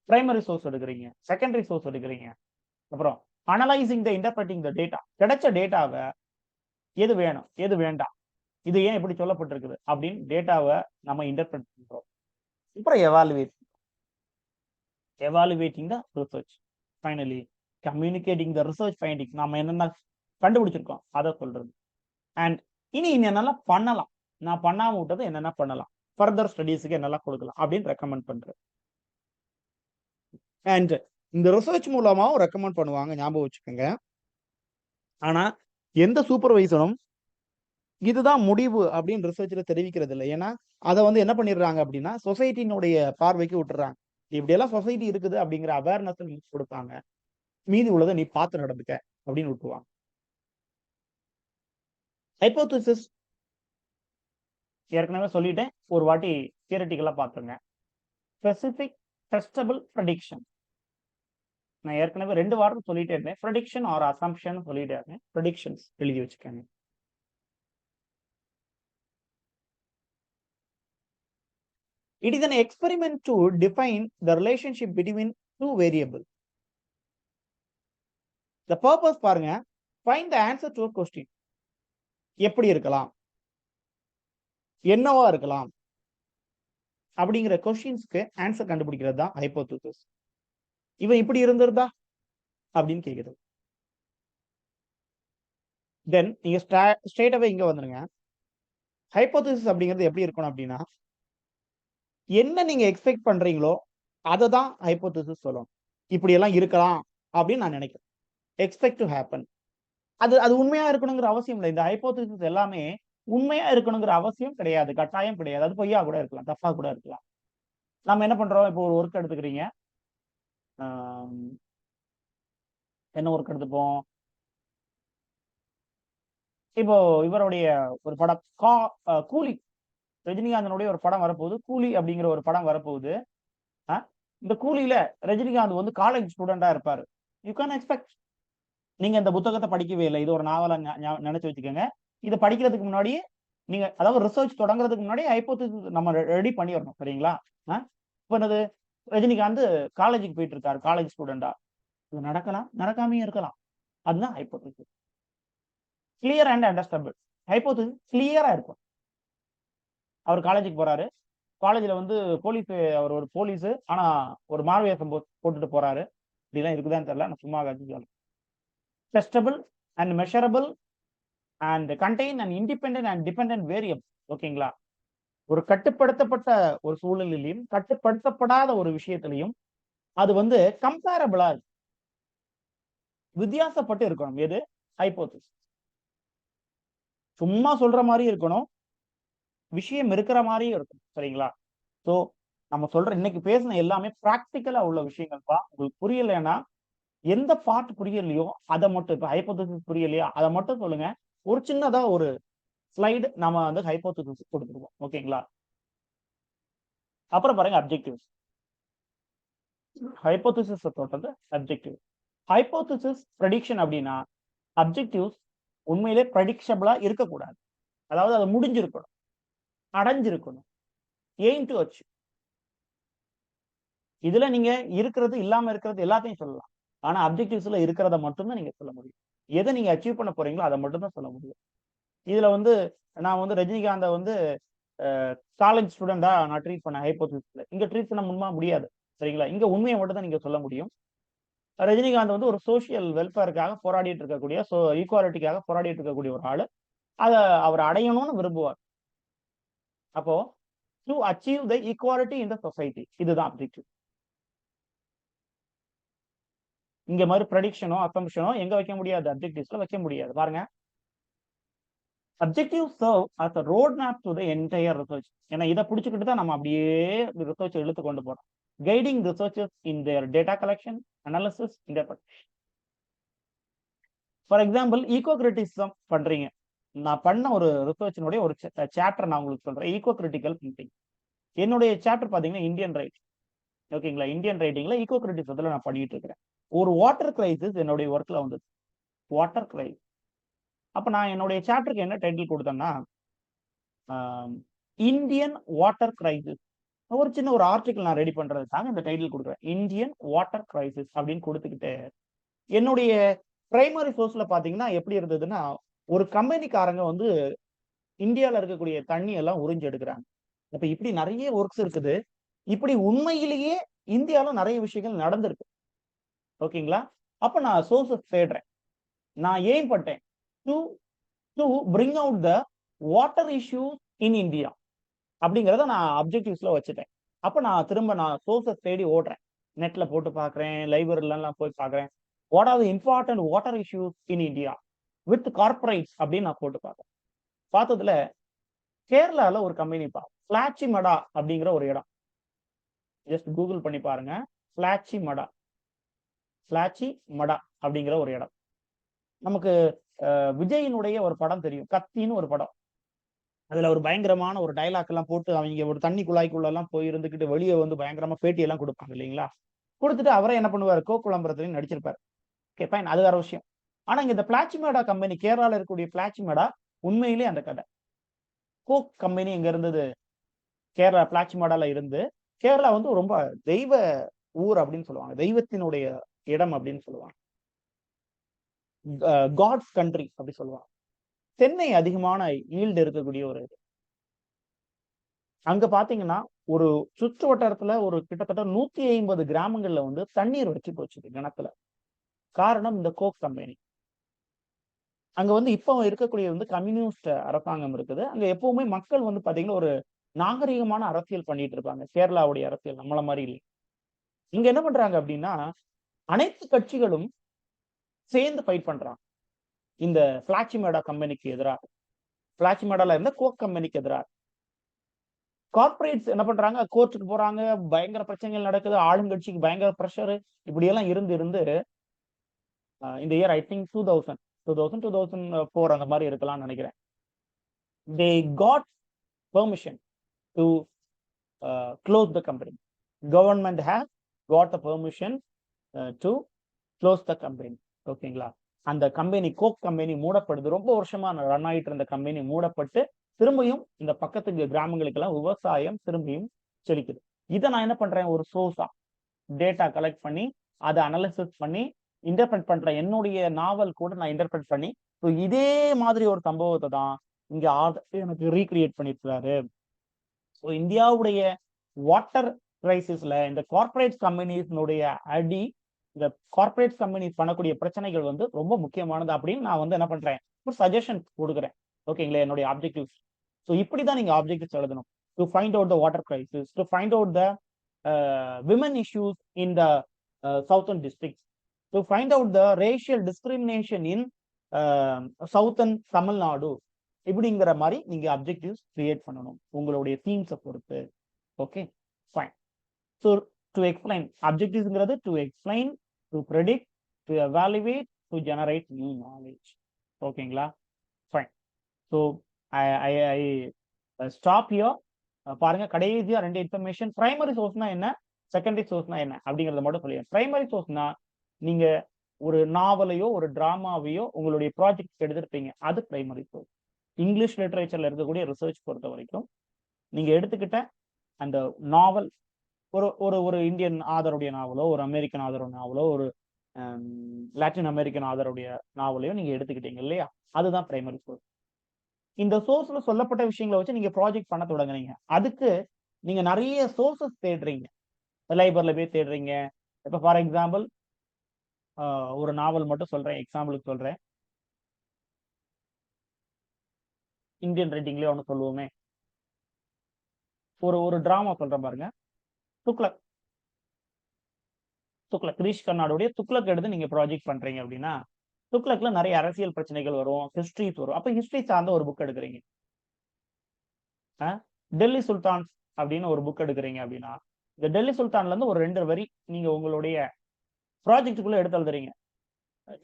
பிரைமரி சோர்ஸ் எடுக்கிறீங்க, செகண்டரி சோர்ஸ் எடுக்கிறீங்க. அப்புறம் analysing the interpreting the data. கிடைச்ச டேட்டாவை எது வேணும், எது வேண்டாம், இது ஏன் இப்படி சொல்லப்பட்டிருக்குது அப்படின்னு டேட்டாவை நம்ம இன்டர்பிரட் பண்றோம். அப்புறம் evaluating the research. Finally, communicating the research findings. நாம என்னென்ன கண்டுபிடிச்சிருக்கோம் அத சொல்றது. அண்ட் இனி என்னென்னலாம் பண்ணலாம், நான் பண்ணாம விட்டது என்னென்ன பண்ணலாம், ஃபர்தர் ஸ்டடீஸ்க்கு என்னெல்லாம் கொடுக்கலாம் அப்படின்னு ரெக்கமெண்ட் பண்றேன். அண்ட் இந்த ரிசர்ச் மூலமாவும் ரெக்கமெண்ட் பண்ணுவாங்க, ஞாபகம் வச்சுக்கோங்க. ஆனா எந்த சூப்பர்வைசரும் இதுதான் முடிவு அப்படின்னு ரிசர்ச்ல தெரிவிக்கிறது இல்லை. ஏன்னா அதை வந்து என்ன பண்ணிடுறாங்க அப்படின்னா சொசைட்டினுடைய பார்வைக்கு விட்டுறாங்க. இப்படியெல்லாம் சொசைட்டி இருக்குது அப்படிங்கிற அவேர்னஸ் கொடுப்பாங்க. மீதி உள்ளதை நீ பார்த்து நடந்துக்க அப்படின்னு விட்டுருவாங்க. ஹைப்போதசிஸ் ஏற்கனவே சொல்லிட்டேன், ஒரு வாட்டி தியரட்டிக்கலா பார்த்துருங்க. Specific testable prediction. நான் ஏற்கனவே 2 வாரம் சொல்லிட்டே இருந்தேன். ப்ரெடிக்ஷன் ஆர் அசம்ப்ஷன் சொல்லிட்டே இருந்தேன். ப்ரெடிக்ஷன்ஸ் எழுதி வச்சுக்கோங்க. It is an experiment to define the relationship between two variables. The purpose பாருங்க, find the answer to a question. எப்படி இருக்கலாம், என்னவா இருக்கலாம் அப்படிங்கிற கொஸ்டின்ஸ்க்கு ஆன்சர் கண்டுபிடிக்கிறது தான் ஹைப்போதசிஸ். இவன் இப்படி இருந்திருந்தா அப்படின்னு கேக்குது. தென் நீங்க ஸ்ட்ரெயிட்டாவே இங்க வந்துருங்க. ஹைப்போதசிஸ் அப்படிங்கிறது எப்படி இருக்கணும் அப்படின்னா, என்ன நீங்க எக்ஸ்பெக்ட் பண்றீங்களோ அதை தான் ஹைப்போதசிஸ் சொல்லணும். இப்படி எல்லாம் இருக்கலாம் அப்படின்னு நான் நினைக்கிறேன். Expect to happen. அது உண்மையா இருக்கணுங்கிற அவசியம் இல்லை. இந்த ஹைப்போதசிஸ் எல்லாமே உண்மையா இருக்கணுங்கிற அவசியம் கிடையாது, கட்டாயம் கிடையாது. அது பொய்யா கூட இருக்கலாம், தப்பா கூட இருக்கலாம். நம்ம என்ன பண்றோம், இப்போ ஒரு ஒர்க் எடுத்துக்கிறீங்க. என்ன ஒர்க் எடுத்துப்போம், இப்போ இவருடைய ஒரு படம் கூலி, ரஜினிகாந்தனுடைய ஒரு படம் வரப்போகுது. கூலி அப்படிங்கிற ஒரு படம் வரப்போகுது. இந்த கூலியில ரஜினிகாந்த் வந்து காலேஜ் ஸ்டூடெண்டா இருப்பாரு. You can expect. நீங்க இந்த புத்தகத்தை படிக்கவே இல்லை, இது ஒரு நாவலை நினைச்சு வச்சுக்கோங்க. இதை படிக்கிறதுக்கு முன்னாடியே நீங்க, அதாவது ரிசர்ச் தொடங்குறதுக்கு முன்னாடி ஹைப்போதசிஸ் நம்ம ரெடி பண்ணிடணும். சரிங்களா? இப்போ என்னது, ரஜினிகாந்த் காலேஜுக்கு போயிட்டு இருக்காரு, காலேஜ் ஸ்டூடெண்டா. இது நடக்கலாம், நடக்காமையும் இருக்கலாம். அதுதான் hypothesis. Clear and understandable. Hypothesis கிளியரா இருக்கும். அவர் காலேஜுக்கு போறாரு, காலேஜ்ல வந்து போலீஸ், அவர் ஒரு போலீஸ், ஆனா ஒரு மார்வேஷம் போட்டுட்டு போறாரு. இப்படிலாம் இருக்குதான்னு தெரியல, நான் சும்மா சொல்றேன். Testable and measurable and contain an independent and dependent variable. ஓகேங்களா? ஒரு கட்டுப்படுத்தப்பட்ட ஒரு சூழலிலும் கட்டுப்படுத்தப்படாத ஒரு விஷயத்திலையும் அது வந்து கம்பேரபிளா வித்தியாசப்பட்டு இருக்கணும். எது? ஹைப்போதசிஸ். சும்மா சொல்ற மாதிரி இருக்கணும், விஷயம் இருக்கிற மாதிரியும் இருக்கும். சரிங்களா? ஸோ நம்ம சொல்ற இன்னைக்கு பேசின எல்லாமே பிராக்டிக்கலா உள்ள விஷயங்கள்ப்பா. உங்களுக்கு புரியலைன்னா எந்த பார்ட் புரியலையோ அதை மட்டும், இப்போ ஹைப்போதசிஸ் புரியலையா அதை மட்டும் சொல்லுங்க. ஒரு சின்னதா ஒரு ஸ்லைடு நம்ம வந்து ஹைப்போதசிஸ் கொடுத்துருவோம். ஓகேங்களா? அப்புறம் பாருங்க அப்ஜெக்டிவ்ஸ். ஹைப்போதசிஸ் தொட்டது அப்ஜெக்டிவ். ஹைப்போதசிஸ் ப்ரெடிக்ஷன் அப்படின்னா அப்ஜெக்டிவ்ஸ் உண்மையிலே ப்ரெடிக்ஷபிளா இருக்கக்கூடாது. அதாவது அது முடிஞ்சிருக்கணும், அடைஞ்சிருக்கணும். Aim to achieve. இதுல நீங்க இருக்கிறது இல்லாம இருக்கிறது எல்லாத்தையும் சொல்லலாம். ஆனா அப்ஜெக்டிவ்ஸ்ல இருக்கிறத மட்டும்தான் நீங்க சொல்ல முடியும். எதை நீங்க அச்சீவ் பண்ண போறீங்களோ அதை மட்டும் தான் சொல்ல முடியும். இதுல வந்து நான் வந்து ரஜினிகாந்தை வந்து காலேஜ் ஸ்டூடெண்டா நான் ட்ரீட் பண்ண ஹைப்போதசிஸ்ல, இங்க ட்ரீட் பண்ண முடியாது. சரிங்களா? இங்க உண்மையை மட்டும் தான் நீங்க சொல்ல முடியும். ரஜினிகாந்த் வந்து ஒரு சோசியல் வெல்ஃபேருக்காக போராடிட்டு இருக்கக்கூடிய, ஈக்குவாலிட்டிக்காக போராடிட்டு இருக்கக்கூடிய ஒரு ஆளு. அதை அவர் அடையணும்னு விரும்புவார். அப்போ to achieve the equality in the society, இதுதான் அப்ஜெக்டிவ். இங்க மாதிரி ப்ரெடிக்ஷனோ அசம்ப்ஷனோ எங்க வைக்க முடியாது, அப்ஜெக்டிவ்ஸ்ல வைக்க முடியாது. பாருங்க, objective serve as a road map to the entire research. ஏன்னா இதை பிடிச்சிக்கிட்டு தான் நம்ம அப்படியே ரிசர்ச் இழுத்து கொண்டு போறோம். Guiding researchers in their data collection, analysis, interpretation. For example, ego criticism பண்றீங்க. நான் பண்ண ஒரு ரிசர்ச்சினுடைய ஒரு சாப்டர் நான் உங்களுக்கு சொல்றேன், ஈகோ கிரிட்டிக்கல் திங்கிங். என்னுடைய சாப்டர் பாத்தீங்கன்னா இந்தியன் ரைட்டிங். ஓகேங்களா? இந்தியன் ரைட்டிங்ல ஈகோ கிரிட்டிசிசத்துல நான் பண்ணிட்டு இருக்கிறேன். ஒரு வாட்டர் கிரைசிஸ் என்னுடைய ஒர்க்ல வந்தது, வாட்டர் கிரைசிஸ். அப்ப நான் என்னுடைய சாப்டருக்கு என்ன டைட்டில் கொடுத்தேன்னா, இந்தியன் வாட்டர் கிரைசிஸ். ஒரு சின்ன ஒரு ஆர்டிகல் நான் ரெடி பண்றதுக்காக இந்த டைட்டில் கொடுக்குறேன், இந்தியன் வாட்டர் கிரைசிஸ் அப்படின்னு கொடுத்துக்கிட்டு, என்னுடைய பிரைமரி சோர்ஸ்ல பாத்தீங்கன்னா எப்படி இருந்ததுன்னா, ஒரு கம்பெனிக்காரங்க வந்து இந்தியாவில் இருக்கக்கூடிய தண்ணி எல்லாம் உறிஞ்சு எடுக்கிறாங்க. அப்ப இப்படி நிறைய ஒர்க்ஸ் இருக்குது. இப்படி உண்மையிலேயே இந்தியாவில் நிறைய விஷயங்கள் நடந்திருக்கு. ஓகேங்களா? அப்ப நான் சோர்சஸ் தேடுறேன். நான் ஏன் பட்டேன், to bring out the water issue in India அப்படிங்கிறத நான் அப்ஜெக்டிவ்ஸ்ல வச்சுட்டேன். அப்ப நான் திரும்ப சோர்சஸ் தேடி ஓடுறேன், நெட்ல போட்டு பாக்குறேன், லைப்ரரிலாம் போய் பாக்குறேன். What are the important water issues in India. With corporates அப்படின்னு நான் போட்டு பார்த்தேன். பார்த்ததுல கேரளால ஒரு கம்பெனி பிளாச்சி மடா அப்படிங்கிற ஒரு இடம். ஜஸ்ட் கூகுள் பண்ணி பாருங்க. பிளாச்சி மடா அப்படிங்கிற ஒரு இடம். நமக்கு விஜயினுடைய ஒரு படம் தெரியும், கத்தின்னு ஒரு படம். அதுல ஒரு பயங்கரமான ஒரு டைலாக் எல்லாம் போட்டு அவங்க ஒரு தண்ணி குழாய்க்குள்ள எல்லாம் போய் இருந்துகிட்டு வெளியே வந்து பயங்கரமா பேட்டி எல்லாம் கொடுப்பாங்க இல்லைங்களா? கொடுத்துட்டு அவரே என்ன பண்ணுவாரு, கோக்குளம்பரத்துலயும் நடிச்சிருப்பாரு. ஓகே ஃபைன், அது வேற விஷயம். ஆனா இங்க இந்த பிளாச்சிமேடா கம்பெனி, கேரளால இருக்கக்கூடிய பிளாச்சிமேடா உண்மையிலேயே அந்த கதை. கோக் கம்பெனி இங்க இருந்தது, கேரளா பிளாச்சிமேடால இருந்து. கேரளா வந்து ரொம்ப தெய்வ ஊர் அப்படின்னு சொல்லுவாங்க, தெய்வத்தினுடைய இடம் அப்படின்னு சொல்லுவாங்க, காட்ஸ் கண்ட்ரி அப்படி சொல்லுவாங்க. தென்னை அதிகமான ஈல்டு இருக்கக்கூடிய ஒரு இது. அங்க பாத்தீங்கன்னா ஒரு சுற்று வட்டாரத்துல ஒரு கிட்டத்தட்ட 150 கிராமங்கள்ல வந்து தண்ணீர் வச்சு போச்சு கிணத்துல. காரணம் இந்த கோக் கம்பெனி. அங்க வந்து இப்போ இருக்கக்கூடிய வந்து கம்யூனிஸ்ட் அரசாங்கம் இருக்குது. அங்க எப்பவுமே மக்கள் வந்து பாத்தீங்கன்னா ஒரு நாகரிகமான அரசியல் பண்ணிட்டு இருப்பாங்க. கேரளாவுடைய அரசியல் நம்மள மாதிரி இல்லை. இங்க என்ன பண்றாங்க அப்படின்னா, அனைத்து கட்சிகளும் சேர்ந்து ஃபைட் பண்றாங்க இந்த பிளாச்சிமேடா கம்பெனிக்கு எதிராக. பிளாச்சிமேடால இருந்த கோக் கம்பெனிக்கு எதிராக. கார்பரேட்ஸ் என்ன பண்றாங்க, கோர்ட்டுக்கு போறாங்க, பயங்கர பிரச்சனைகள் நடக்குது, ஆளுங்கட்சிக்கு பயங்கர பிரஷர், இப்படி எல்லாம் இருந்து இருந்து இந்த இயர் ஐ திங்க் 2004 அந்த மாதிரி இருக்கலாம்னு நினைக்கிறேன். they got permission to close the company. Government has got the permission to close the company. ஓகேங்களா? அந்த கம்பெனி, கோக் கம்பெனி மூடப்படுது. ரொம்ப வருஷமா ரன் ஆயிட்டு இருந்த கம்பெனி மூடப்பட்டு திரும்பியும் இந்த பக்கத்துக்கு கிராமங்களுக்கு எல்லாம் விவசாயம் திரும்பியும் செழிக்குது. இதை நான் என்ன பண்றேன், ஒரு சோர்ஸா டேட்டா கலெக்ட் பண்ணி அதை அனலிசிஸ் பண்ணி இன்டர்பிரட் பண்றேன். என்னுடைய நாவல் கூட நான் இன்டர்பிரட் பண்ணி இதே மாதிரி ஒரு சம்பவத்தை தான் இங்க எனக்கு ரீக்ரியேட் பண்ணிருக்காரு. ஸோ இந்தியாவுடைய வாட்டர் கிரைசிஸ்ல இந்த கார்பரேட் கம்பெனிஸ்னுடைய அடி, இந்த கார்பரேட் கம்பெனிஸ் பண்ணக்கூடிய பிரச்சனைகள் வந்து ரொம்ப முக்கியமானது அப்படின்னு நான் வந்து என்ன பண்றேன், ஒரு சஜஷன் கொடுக்குறேன். ஓகேங்களா? என்னுடைய ஆப்ஜெக்டிவ்ஸ். ஸோ இப்படிதான் நீங்க ஆப்ஜெக்டிவ்ஸ் எழுதணும். To find out the water crisis, to find out the women issues in the southern districts, to find out the racial discrimination in southern Tamil Nadu. இப்படிங்கிற மாதிரி நீங்க அப்ஜெக்டிவ்ஸ் கிரியேட் பண்ணணும் உங்களுடைய தீம்ஸை பொறுத்து. Okay fine. So to explain, அப்ஜெக்டிவ்ஸ்ங்கிறது to explain, to predict, to evaluate, to generate new knowledge. ஓகேங்களா? Fine. So I stop here. பாருங்க, கடைசியா 2 இன்ஃபர்மேஷன். பிரைமரி சோர்ஸ்னா என்ன, செகண்டரி சோர்ஸ்னா என்ன அப்படிங்கறத மட்டும் சொல்லிடுறேன். பிரைமரி சோர்ஸ்னா நீங்க ஒரு நாவலையோ ஒரு டிராமாவையோ உங்களுடைய ப்ராஜெக்ட் எடுத்திருப்பீங்க, அது பிரைமரி சோர்ஸ். இங்கிலீஷ் லிட்டரேச்சர்ல இருக்கக்கூடிய ரிசர்ச் பொறுத்த வரைக்கும் நீங்க எடுத்துக்கிட்ட அந்த நாவல், ஒரு ஒரு ஒரு இந்தியன் ஆதருடைய நாவலோ, ஒரு அமெரிக்கன் ஆதருடைய நாவலோ, ஒரு லாட்டின் அமெரிக்கன் ஆதருடைய நாவலையோ நீங்க எடுத்துக்கிட்டீங்க இல்லையா, அதுதான் பிரைமரி சோர்ஸ். இந்த சோர்ஸ்ல சொல்லப்பட்ட விஷயங்களை வச்சு நீங்க ப்ராஜெக்ட் பண்ண தொடங்குறீங்க. அதுக்கு நீங்க நிறைய சோர்சஸ் தேடுறீங்க, லைப்ரரியில போய் தேடுறீங்க. இப்ப ஃபார் எக்ஸாம்பிள் ஒரு நாவல் மட்டும் சொல்றேன், எக்ஸாம்பிளுக்கு சொல்றேன். இந்தியன் ரைட்டிங்லயே ஒன்று சொல்லுவோமே, ஒரு டிராமா சொல்றேன் பாருங்க, துக்ளக். கிரீஷ் கர்னாடுடைய துக்ளக் எடுத்து நீங்க ப்ராஜெக்ட் பண்றீங்க அப்படின்னா, துக்ளக்ல நிறைய அரசியல் பிரச்சனைகள் வரும், ஹிஸ்டரிஸ் வரும். அப்ப ஹிஸ்டரி சார்ந்த ஒரு புக் எடுக்கிறீங்க. டெல்லி சுல்தான் அப்படின்னு ஒரு புக் எடுக்கிறீங்க அப்படின்னா, இந்த டெல்லி சுல்தான்ல இருந்து ஒரு 2 வரி நீங்க உங்களுடைய ப்ராஜெக்டுக்குள்ள எடுத்து எழுதுறீங்க.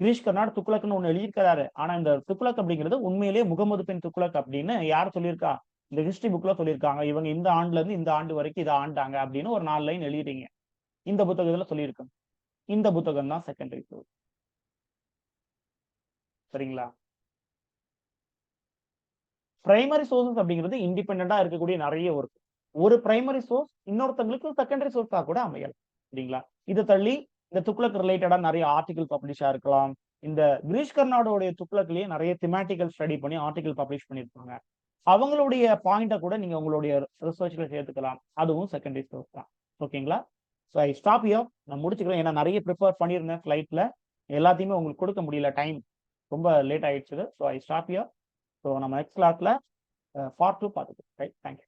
கிரீஷ் கர்னாட் துக்ளக்னு ஒண்ணு எழுதியிருக்கிறாரு. ஆனா இந்த துக்ளக் அப்படிங்கிறது உண்மையிலேயே முகமது பின் துக்ளக் அப்படின்னு யார் சொல்லியிருக்கா, இந்த ஹிஸ்டரி புக்ல சொல்லியிருக்காங்க. இவங்க இந்த ஆண்டுல இருந்து இந்த ஆண்டு வரைக்கும் இதை ஆண்டாங்க அப்படின்னு ஒரு 4 லைன் எழுதிட்டீங்க. இந்த புத்தகத்துல சொல்லியிருக்காங்க. இந்த புத்தகம் தான் செகண்டரி சோர்ஸ். சரிங்களா? பிரைமரி சோர்சஸ் அப்படிங்கிறது இண்டிபெண்டா இருக்கக்கூடிய நிறைய ஒரு பிரைமரி சோர்ஸ் இன்னொருத்தங்களுக்கு செகண்டரி சோர்ஸா கூட அமையலாம். சரிங்களா? இதை தள்ளி இந்த துக்ளக் ரிலேட்டடா நிறைய ஆர்டிகல் பப்ளிஷா இருக்கலாம். இந்த கிரீஷ் கர்னாடோடைய துக்ளக்லயே நிறைய திமேட்டிக்கல் ஸ்டடி பண்ணி ஆர்டிகல் பப்ளிஷ் பண்ணியிருப்பாங்க. அவங்களுடைய பாயிண்ட்டை கூட நீங்க உங்களுடைய ரிசர்ச்ல சேர்த்துக்கலாம். அதுவும் செகண்டரி சோர்ஸ் தான். ஓகேங்களா? So I stop here. நான் முடிச்சுக்கிறேன். ஏன்னா நிறைய ப்ரிப்பேர் பண்ணியிருந்தேன் ஸ்லைட்ல, எல்லாத்தையுமே உங்களுக்கு கொடுக்க முடியல, டைம் ரொம்ப லேட் ஆயிடுச்சு. So I stop here. So நம்ம நெக்ஸ்ட் கிளாஸ்ல பார்ட் 2 பார்த்துக்கலாம். Right, thank you.